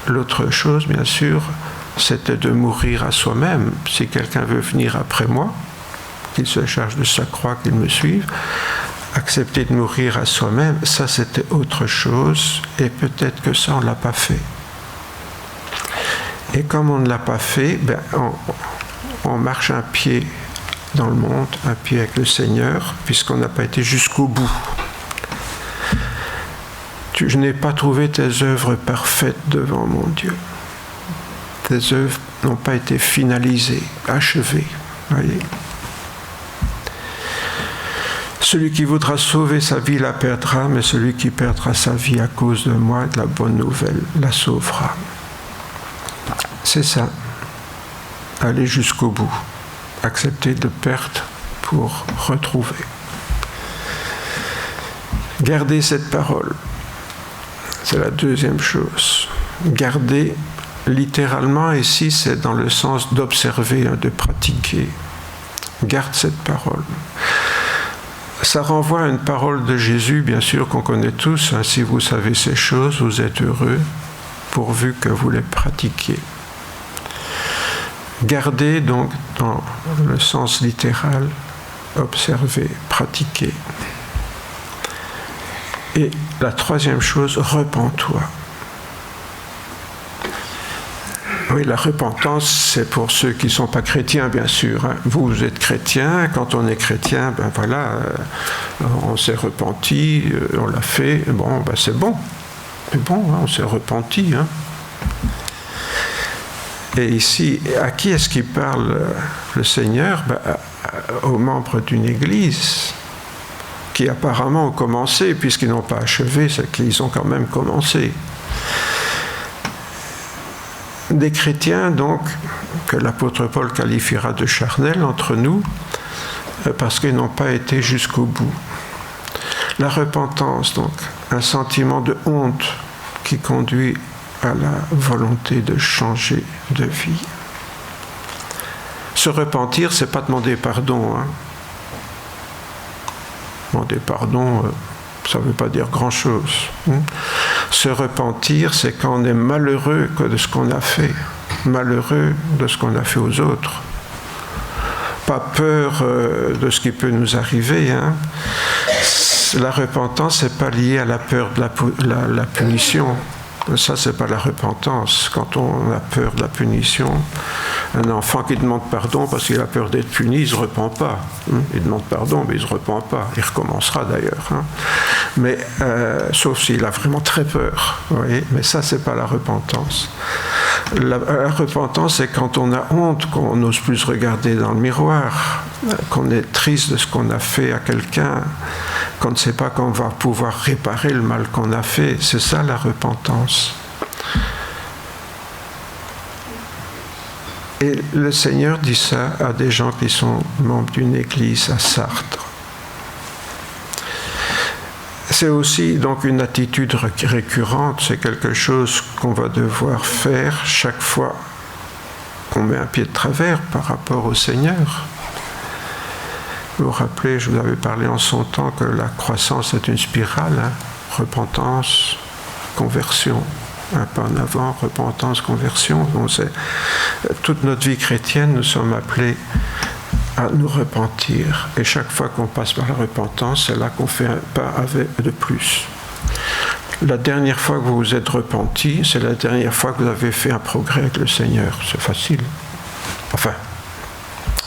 l'autre chose, bien sûr, c'était de mourir à soi-même. Si quelqu'un veut venir après moi, qu'il se charge de sa croix, qu'il me suive. Accepter de mourir à soi-même, ça c'était autre chose, et peut-être que ça on ne l'a pas fait. Et comme on ne l'a pas fait, on marche un pied dans le monde, un pied avec le Seigneur, puisqu'on n'a pas été jusqu'au bout. Je n'ai pas trouvé tes œuvres parfaites devant mon Dieu. Tes œuvres n'ont pas été finalisées, achevées. Voyez. Celui qui voudra sauver sa vie la perdra, mais celui qui perdra sa vie à cause de moi, de la bonne nouvelle, la sauvera. C'est ça. Aller jusqu'au bout. Accepter de perdre pour retrouver. Garder cette parole. C'est la deuxième chose. Garder, littéralement, ici, c'est dans le sens d'observer, de pratiquer. Garde cette parole. Ça renvoie à une parole de Jésus, bien sûr, qu'on connaît tous. Hein, si vous savez ces choses, vous êtes heureux, pourvu que vous les pratiquiez. Garder, donc, dans le sens littéral, observer, pratiquer. Et la troisième chose, repens-toi. Oui, la repentance, c'est pour ceux qui ne sont pas chrétiens, bien sûr. Hein. Vous êtes chrétien, quand on est chrétien, on s'est repenti, on l'a fait, c'est bon. C'est bon, hein, on s'est repenti. Hein. Et ici, à qui est-ce qu'il parle le Seigneur ? Aux membres d'une église qui apparemment ont commencé, puisqu'ils n'ont pas achevé, c'est qu'ils ont quand même commencé. Des chrétiens, donc, que l'apôtre Paul qualifiera de charnels entre nous, parce qu'ils n'ont pas été jusqu'au bout. La repentance, donc, un sentiment de honte qui conduit à la volonté de changer de vie. Se repentir, c'est pas demander pardon. Hein. Demander pardon, ça ne veut pas dire grand-chose. Se repentir, c'est quand on est malheureux de ce qu'on a fait, malheureux de ce qu'on a fait aux autres. Pas peur de ce qui peut nous arriver. Hein. La repentance, c'est pas lié à la peur de la punition. Ça, c'est pas la repentance. Quand on a peur de la punition, un enfant qui demande pardon parce qu'il a peur d'être puni, il ne se repent pas. Il demande pardon, mais il ne se repent pas. Il recommencera d'ailleurs. Mais, sauf s'il a vraiment très peur. Vous voyez. Mais ça, c'est pas la repentance. La repentance, c'est quand on a honte, qu'on n'ose plus se regarder dans le miroir, qu'on est triste de ce qu'on a fait à quelqu'un, qu'on ne sait pas qu'on va pouvoir réparer le mal qu'on a fait. C'est ça la repentance. Et le Seigneur dit ça à des gens qui sont membres d'une église à Sardes. C'est aussi donc une attitude récurrente, c'est quelque chose qu'on va devoir faire chaque fois qu'on met un pied de travers par rapport au Seigneur. Vous vous rappelez, je vous avais parlé en son temps que la croissance est une spirale, hein, repentance, conversion, un pas en avant, repentance, conversion. Donc toute notre vie chrétienne, nous sommes appelés à nous repentir. Et chaque fois qu'on passe par la repentance, c'est là qu'on fait un pas de plus. La dernière fois que vous vous êtes repenti, c'est la dernière fois que vous avez fait un progrès avec le Seigneur. C'est facile. Enfin,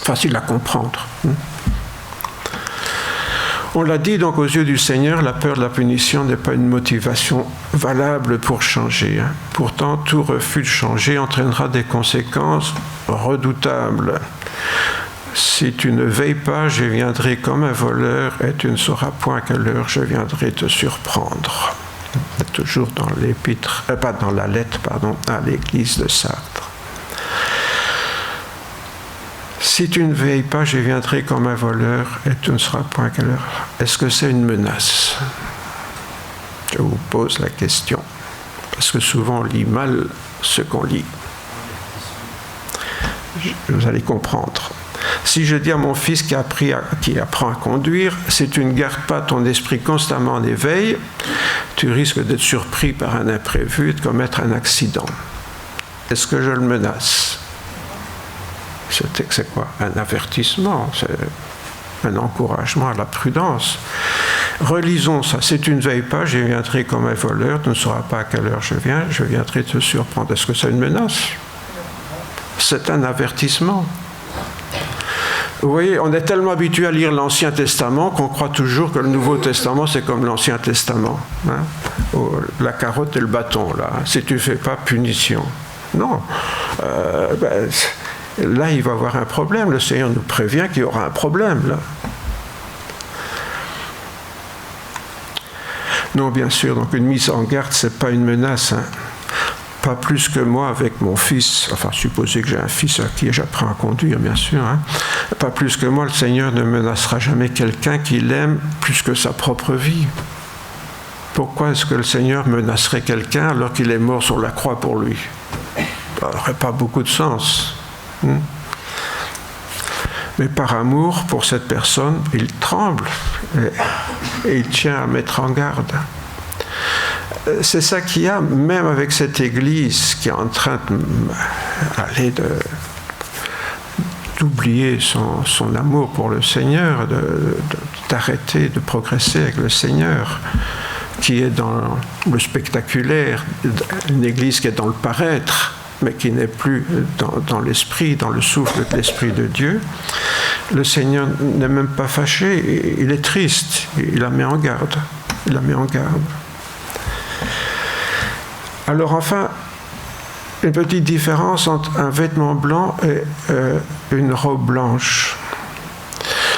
facile à comprendre. On l'a dit, donc, aux yeux du Seigneur, la peur de la punition n'est pas une motivation valable pour changer. Pourtant, tout refus de changer entraînera des conséquences redoutables. Si tu ne veilles pas, je viendrai comme un voleur et tu ne sauras point à quelle heure je viendrai te surprendre. Toujours dans l'épître, dans la lettre, à l'église de Sardes. Si tu ne veilles pas, je viendrai comme un voleur et tu ne sauras point à quelle heure. Est-ce que c'est une menace ? Je vous pose la question. Parce que souvent on lit mal ce qu'on lit. Vous allez comprendre. Si je dis à mon fils qui apprend à conduire, si tu ne gardes pas ton esprit constamment en éveil, tu risques d'être surpris par un imprévu et de commettre un accident. Est-ce que je le menace ? C'est quoi ? Un avertissement, c'est un encouragement à la prudence. Relisons ça. Si tu ne veilles pas, je viendrai comme un voleur, tu ne sauras pas à quelle heure je viendrai te surprendre. Est-ce que c'est une menace ? c'est un avertissement. Vous voyez, on est tellement habitué à lire l'Ancien Testament qu'on croit toujours que le Nouveau Testament, c'est comme l'Ancien Testament. Hein? La carotte et le bâton, là. Si tu ne fais pas, punition. Non. Là, il va y avoir un problème. Le Seigneur nous prévient qu'il y aura un problème, là. Non, bien sûr, donc une mise en garde, ce n'est pas une menace. Hein. Pas plus que moi avec mon fils, enfin, supposez que j'ai un fils à qui j'apprends à conduire, bien sûr. Hein. Pas plus que moi, le Seigneur ne menacera jamais quelqu'un qu'il aime plus que sa propre vie. Pourquoi est-ce que le Seigneur menacerait quelqu'un alors qu'il est mort sur la croix pour lui? Ça n'aurait pas beaucoup de sens. Mais par amour pour cette personne, il tremble et il tient à mettre en garde. C'est ça qu'il y a, même avec cette Église qui est en train d'oublier son amour pour le Seigneur, d'arrêter de progresser avec le Seigneur, qui est dans le spectaculaire, une Église qui est dans le paraître, mais qui n'est plus dans l'esprit, dans le souffle de l'Esprit de Dieu. Le Seigneur n'est même pas fâché, il est triste, il la met en garde. Il la met en garde. Alors enfin, une petite différence entre un vêtement blanc et une robe blanche.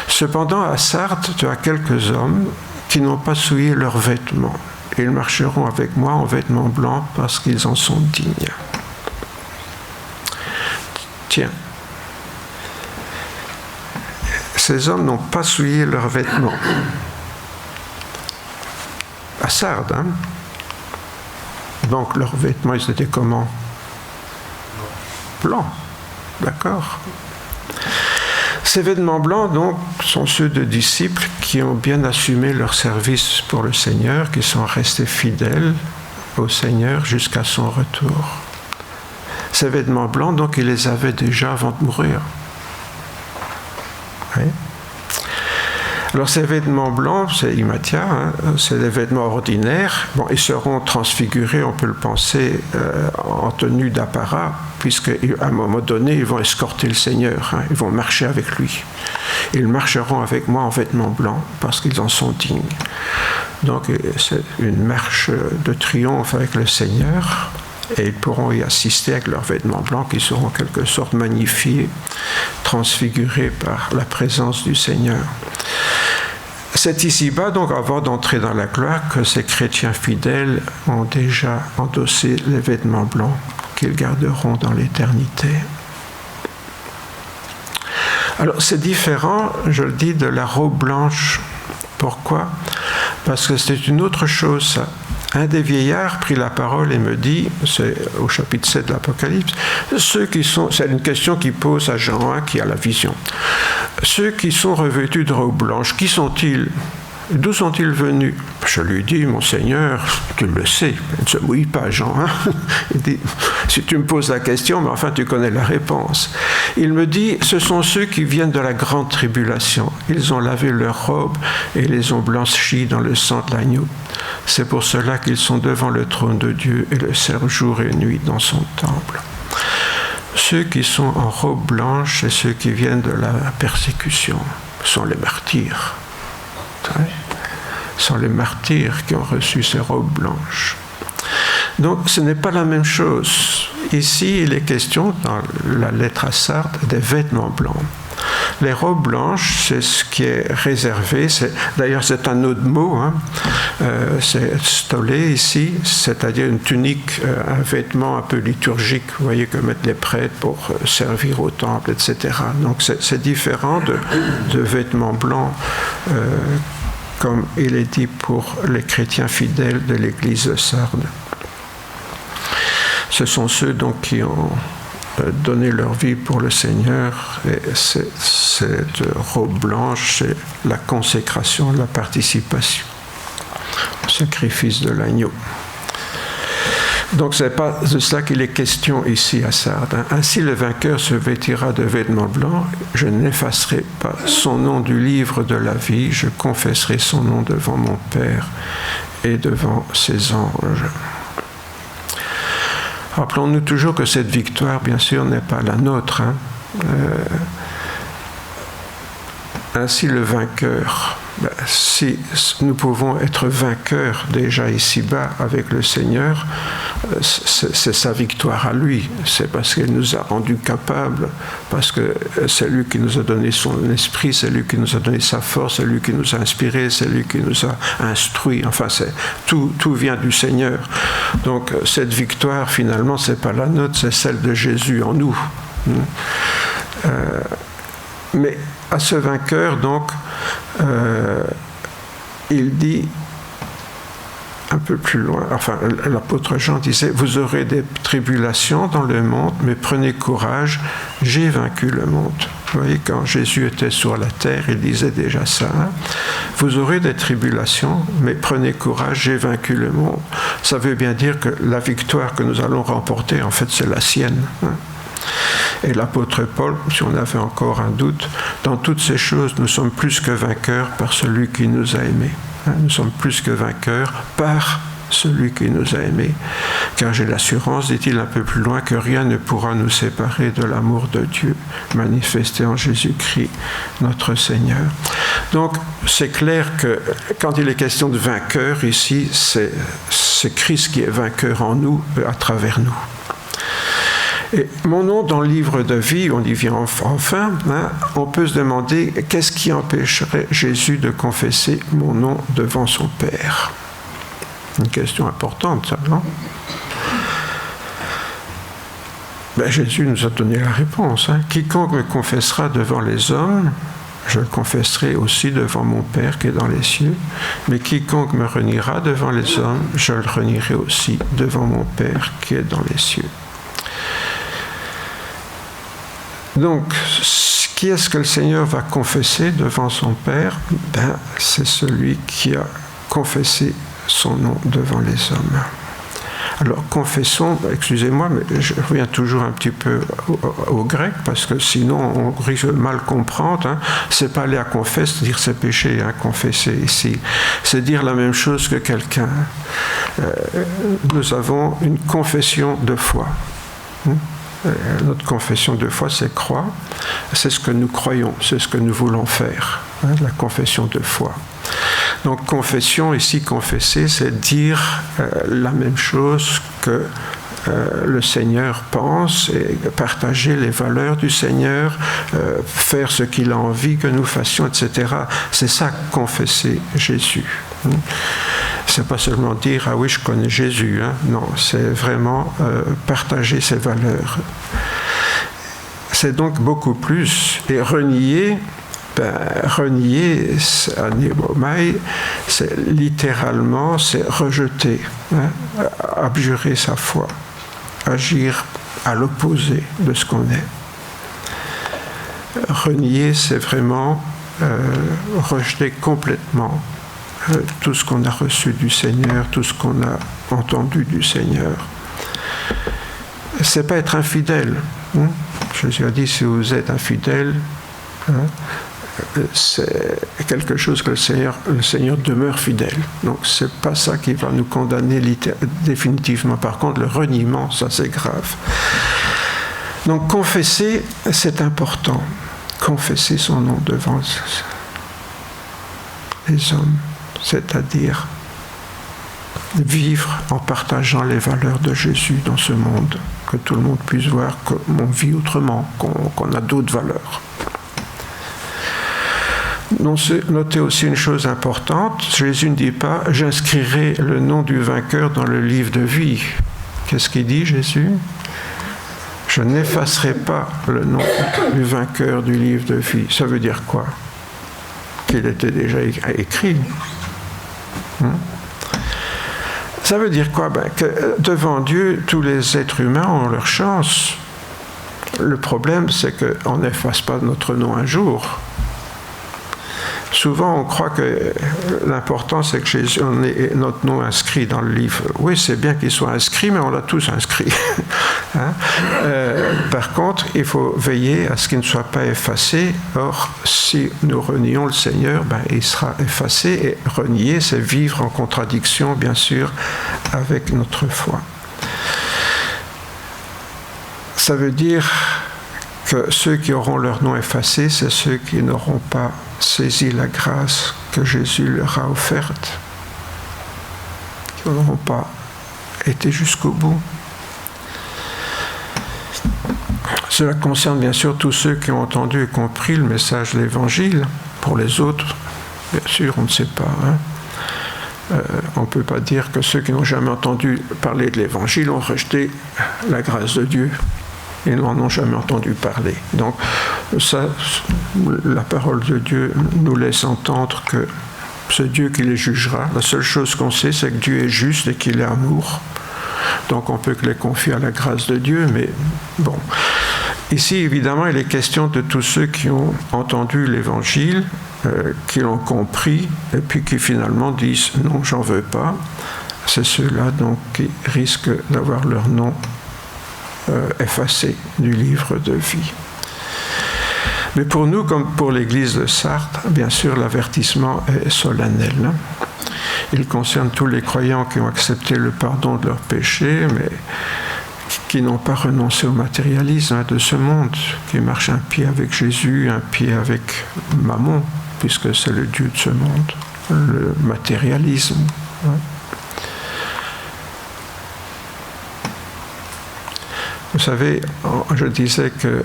Cependant, à Sardes, tu as quelques hommes qui n'ont pas souillé leurs vêtements. Ils marcheront avec moi en vêtements blancs parce qu'ils en sont dignes. Tiens, ces hommes n'ont pas souillé leurs vêtements. À Sardes, hein? Donc leurs vêtements, ils étaient comment? Blancs, d'accord. Ces vêtements blancs, donc, sont ceux de disciples qui ont bien assumé leur service pour le Seigneur, qui sont restés fidèles au Seigneur jusqu'à son retour. Ces vêtements blancs, donc, il les avait déjà avant de mourir. Oui. Alors ces vêtements blancs, c'est imatia, hein, c'est des vêtements ordinaires. Bon, ils seront transfigurés, on peut le penser, en tenue d'apparat, puisqu'à un moment donné, ils vont escorter le Seigneur, hein, ils vont marcher avec lui. Ils marcheront avec moi en vêtements blancs, parce qu'ils en sont dignes. Donc c'est une marche de triomphe avec le Seigneur, et ils pourront y assister avec leurs vêtements blancs qui seront en quelque sorte magnifiés, transfigurés par la présence du Seigneur. C'est ici-bas, donc, avant d'entrer dans la gloire, que ces chrétiens fidèles ont déjà endossé les vêtements blancs qu'ils garderont dans l'éternité. Alors, c'est différent, je le dis, de la robe blanche. Pourquoi? Parce que c'est une autre chose, ça. Un des vieillards prit la parole et me dit, c'est au chapitre 7 de l'Apocalypse, ceux qui sont, c'est une question qu'il pose à Jean 1 qui a la vision. Ceux qui sont revêtus de robes blanches, qui sont-ils? D'où sont-ils venus? Je lui dis, mon Seigneur, tu le sais, ne se mouille pas, Jean. Hein? Il dit, si tu me poses la question, mais enfin tu connais la réponse. Il me dit, ce sont ceux qui viennent de la grande tribulation. Ils ont lavé leurs robes et les ont blanchies dans le sang de l'agneau. C'est pour cela qu'ils sont devant le trône de Dieu et le servent jour et nuit dans son temple. Ceux qui sont en robe blanche et ceux qui viennent de la persécution sont les martyrs. Sont les martyrs qui ont reçu ces robes blanches. Donc ce n'est pas la même chose. Ici, il est question, dans la lettre à Sardes, des vêtements blancs. Les robes blanches, c'est ce qui est réservé. D'ailleurs, c'est un autre mot. Hein. C'est stolé ici, c'est-à-dire une tunique, un vêtement un peu liturgique, vous voyez, que mettent les prêtres pour servir au temple, etc. Donc c'est différent de vêtements blancs, comme il est dit pour les chrétiens fidèles de l'église de Sardes. Ce sont ceux donc qui ont donné leur vie pour le Seigneur, et cette robe blanche, c'est la consécration, la participation au sacrifice de l'agneau. Donc ce n'est pas de cela qu'il est question ici à Sardes. Ainsi le vainqueur se vêtira de vêtements blancs, je n'effacerai pas son nom du livre de la vie, je confesserai son nom devant mon Père et devant ses anges. Rappelons-nous toujours que cette victoire, bien sûr, n'est pas la nôtre. Ainsi, le vainqueur, si nous pouvons être vainqueurs déjà ici-bas avec le Seigneur, c'est sa victoire à lui. C'est parce qu'il nous a rendus capables, parce que c'est lui qui nous a donné son esprit, c'est lui qui nous a donné sa force, c'est lui qui nous a inspirés, c'est lui qui nous a instruits. Enfin, tout vient du Seigneur. Donc, cette victoire, finalement, c'est pas la nôtre, c'est celle de Jésus en nous. Mais à ce vainqueur, donc, il dit un peu plus loin, enfin, l'apôtre Jean disait, vous aurez des tribulations dans le monde, mais prenez courage, j'ai vaincu le monde. Vous voyez, quand Jésus était sur la terre, il disait déjà ça. Vous aurez des tribulations, mais prenez courage, j'ai vaincu le monde. Ça veut bien dire que la victoire que nous allons remporter, en fait, c'est la sienne. Et l'apôtre Paul, si on avait encore un doute, dans toutes ces choses, nous sommes plus que vainqueurs par celui qui nous a aimés. Nous sommes plus que vainqueurs par celui qui nous a aimés. Car j'ai l'assurance, dit-il un peu plus loin, que rien ne pourra nous séparer de l'amour de Dieu manifesté en Jésus-Christ, notre Seigneur. Donc, c'est clair que quand il est question de vainqueur ici, c'est Christ qui est vainqueur en nous, à travers nous. Et mon nom dans le livre de vie, on y vient enfin, on peut se demander qu'est-ce qui empêcherait Jésus de confesser mon nom devant son Père? Une question importante, ça, non? Jésus nous a donné la réponse. Quiconque me confessera devant les hommes, je le confesserai aussi devant mon Père qui est dans les cieux. Mais quiconque me reniera devant les hommes, je le renierai aussi devant mon Père qui est dans les cieux. Donc, qui est-ce que le Seigneur va confesser devant son Père? C'est celui qui a confessé son nom devant les hommes. Alors, confessons, excusez-moi, mais je reviens toujours un petit peu au grec, parce que sinon on risque de mal comprendre. C'est pas aller à confesser, dire c'est péché, confesser ici. C'est dire la même chose que quelqu'un. Nous avons une confession de foi. Notre confession de foi, c'est croire. C'est ce que nous croyons, c'est ce que nous voulons faire, la confession de foi. Donc, confession, ici, confesser, c'est dire la même chose que le Seigneur pense et partager les valeurs du Seigneur, faire ce qu'il a envie que nous fassions, etc. C'est ça, confesser Jésus. C'est pas seulement dire « Ah oui, je connais Jésus ». Non, c'est vraiment partager ses valeurs. C'est donc beaucoup plus. Et renier, anémomai, c'est littéralement, c'est rejeter, abjurer sa foi, agir à l'opposé de ce qu'on est. Renier, c'est vraiment rejeter complètement tout ce qu'on a reçu du Seigneur, tout ce qu'on a entendu du Seigneur. C'est pas être infidèle. Jésus a dit, si vous êtes infidèle, c'est quelque chose que le Seigneur demeure fidèle. Donc c'est pas ça qui va nous condamner définitivement. Par contre, le reniement, ça c'est grave. Donc confesser, c'est important. Confesser son nom devant les hommes, c'est-à-dire vivre en partageant les valeurs de Jésus dans ce monde, que tout le monde puisse voir qu'on vit autrement, qu'on a d'autres valeurs. Notez aussi une chose importante, Jésus ne dit pas « J'inscrirai le nom du vainqueur dans le livre de vie ». Qu'est-ce qu'il dit, Jésus ? « Je n'effacerai pas le nom du vainqueur du livre de vie ». Ça veut dire quoi ? Qu'il était déjà écrit. Ça veut dire quoi ? Que devant Dieu, tous les êtres humains ont leur chance. Le problème, c'est qu'on n'efface pas notre nom un jour. Souvent, on croit que l'important, c'est que on ait notre nom inscrit dans le livre. Oui, c'est bien qu'il soit inscrit, mais on l'a tous inscrit. Par contre, il faut veiller à ce qu'il ne soit pas effacé. Or, si nous renions le Seigneur, il sera effacé. Et renier, c'est vivre en contradiction, bien sûr, avec notre foi. ça veut dire que ceux qui auront leur nom effacé, c'est ceux qui n'auront pas saisi la grâce que Jésus leur a offerte, qui n'auront pas été jusqu'au bout. Cela concerne bien sûr tous ceux qui ont entendu et compris le message de l'Évangile. Pour les autres, bien sûr, on ne sait pas. On ne peut pas dire que ceux qui n'ont jamais entendu parler de l'Évangile ont rejeté la grâce de Dieu. Ils n'en ont jamais entendu parler. Donc, ça, la parole de Dieu nous laisse entendre que c'est Dieu qui les jugera. La seule chose qu'on sait, c'est que Dieu est juste et qu'il est amour. Donc, on peut que les confier à la grâce de Dieu, mais bon. Ici, évidemment, il est question de tous ceux qui ont entendu l'Évangile, qui l'ont compris, et puis qui finalement disent « non, j'en veux pas ». C'est ceux-là donc qui risquent d'avoir leur nom effacé du livre de vie. Mais pour nous, comme pour l'Église de Sardes, bien sûr, l'avertissement est solennel. Il concerne tous les croyants qui ont accepté le pardon de leurs péchés, mais qui n'ont pas renoncé au matérialisme de ce monde, qui marchent un pied avec Jésus, un pied avec Mammon, puisque c'est le Dieu de ce monde, le matérialisme. Vous savez, je disais que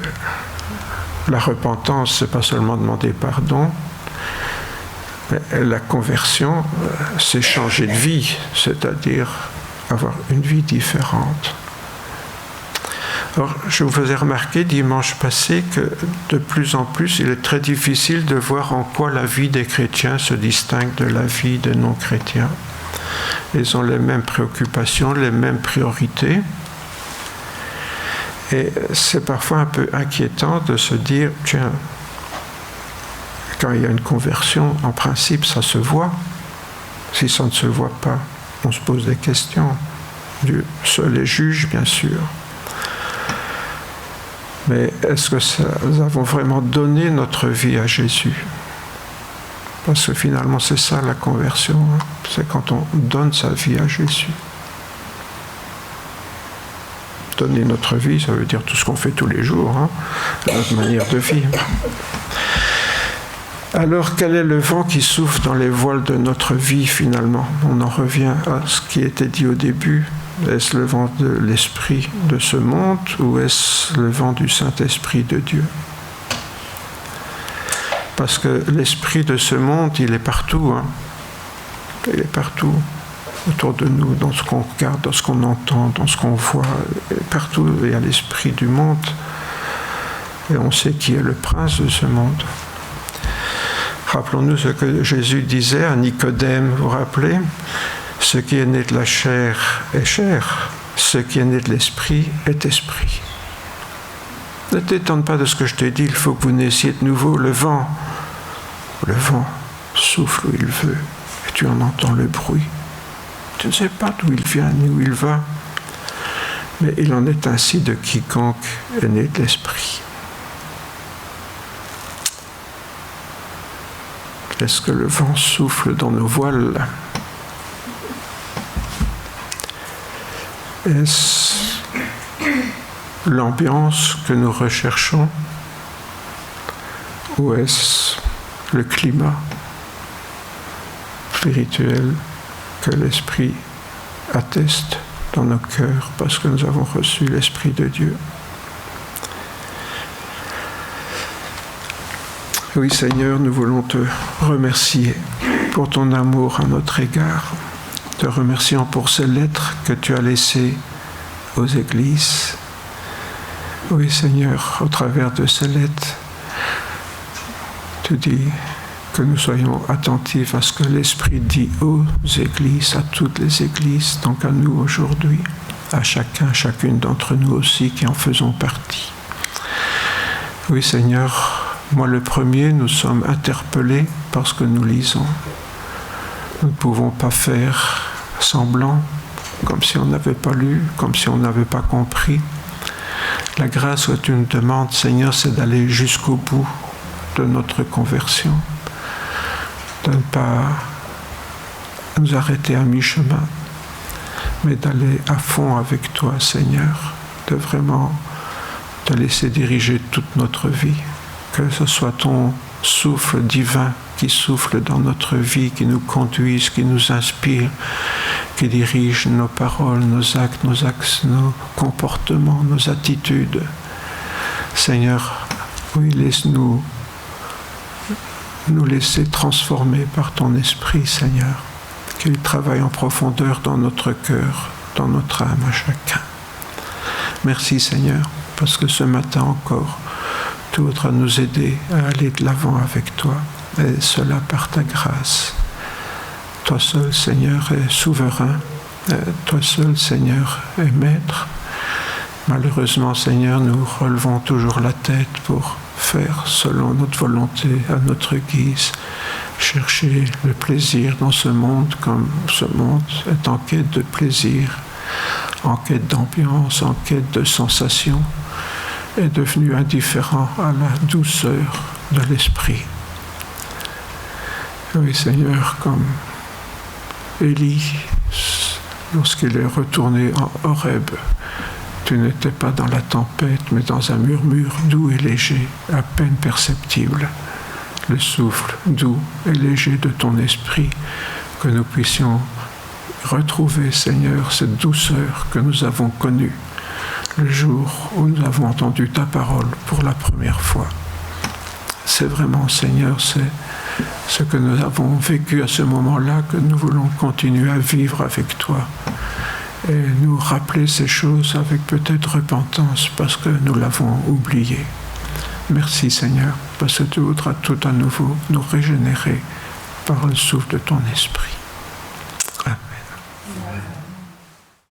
la repentance, c'est pas seulement demander pardon, mais la conversion, c'est changer de vie, c'est-à-dire avoir une vie différente. Alors, je vous faisais remarquer dimanche passé que de plus en plus, il est très difficile de voir en quoi la vie des chrétiens se distingue de la vie des non-chrétiens. Ils ont les mêmes préoccupations, les mêmes priorités. Et c'est parfois un peu inquiétant de se dire, tiens, quand il y a une conversion, en principe, ça se voit. Si ça ne se voit pas, on se pose des questions. Dieu seul est juge, bien sûr. Mais est-ce que nous avons vraiment donné notre vie à Jésus? Parce que finalement, c'est ça la conversion. C'est quand on donne sa vie à Jésus. Donner notre vie, ça veut dire tout ce qu'on fait tous les jours, notre manière de vivre. Alors, quel est le vent qui souffle dans les voiles de notre vie, finalement? On en revient à ce qui était dit au début. Est-ce le vent de l'esprit de ce monde ou est-ce le vent du Saint-Esprit de Dieu? Parce que l'esprit de ce monde, il est partout. Il est partout autour de nous, dans ce qu'on regarde, dans ce qu'on entend, dans ce qu'on voit. Partout, il y a l'esprit du monde. Et on sait qui est le prince de ce monde. Rappelons-nous ce que Jésus disait à Nicodème, vous vous rappelez? Ce qui est né de la chair est chair, ce qui est né de l'esprit est esprit. Ne t'étonne pas de ce que je t'ai dit, il faut que vous naissiez de nouveau. Le vent souffle où il veut, et tu en entends le bruit. Tu ne sais pas d'où il vient ni où il va, mais il en est ainsi de quiconque est né de l'esprit. Est-ce que le vent souffle dans nos voiles? Est-ce l'ambiance que nous recherchons ou est-ce le climat spirituel que l'Esprit atteste dans nos cœurs parce que nous avons reçu l'Esprit de Dieu? Oui, Seigneur, nous voulons te remercier pour ton amour à notre égard. Te remercions pour ces lettres que tu as laissées aux églises. Oui, Seigneur, au travers de ces lettres, tu dis que nous soyons attentifs à ce que l'Esprit dit aux églises, à toutes les églises, donc à nous aujourd'hui, à chacun, chacune d'entre nous aussi qui en faisons partie. Oui, Seigneur, moi le premier, nous sommes interpellés par ce que nous lisons. Nous ne pouvons pas faire semblant, comme si on n'avait pas lu, comme si on n'avait pas compris. La grâce que tu nous demandes, Seigneur, c'est d'aller jusqu'au bout de notre conversion, de ne pas nous arrêter à mi-chemin, mais d'aller à fond avec toi, Seigneur, de vraiment te laisser diriger toute notre vie, que ce soit ton souffle divin qui souffle dans notre vie, qui nous conduise, qui nous inspire, qui dirige nos paroles, nos actes, nos comportements, nos attitudes. Seigneur, oui, laisse-nous nous laisser transformer par ton esprit, Seigneur, qu'il travaille en profondeur dans notre cœur, dans notre âme à chacun. Merci, Seigneur, parce que ce matin encore, tu voudras nous aider à aller de l'avant avec toi, et cela par ta grâce. Toi seul, Seigneur, es souverain, toi seul, Seigneur, es maître. Malheureusement, Seigneur, nous relevons toujours la tête pour faire selon notre volonté, à notre guise, chercher le plaisir dans ce monde, comme ce monde est en quête de plaisir, en quête d'ambiance, en quête de sensations, est devenu indifférent à la douceur de l'esprit. Oui, Seigneur, comme Élie, lorsqu'il est retourné en Horeb, tu n'étais pas dans la tempête, mais dans un murmure doux et léger, à peine perceptible. Le souffle doux et léger de ton esprit, que nous puissions retrouver, Seigneur, cette douceur que nous avons connue le jour où nous avons entendu ta parole pour la première fois. C'est vraiment, Seigneur, c'est ce que nous avons vécu à ce moment-là que nous voulons continuer à vivre avec toi et nous rappeler ces choses avec peut-être repentance parce que nous l'avons oublié. Merci, Seigneur, parce que tu voudras tout à nouveau nous régénérer par le souffle de ton esprit. Amen.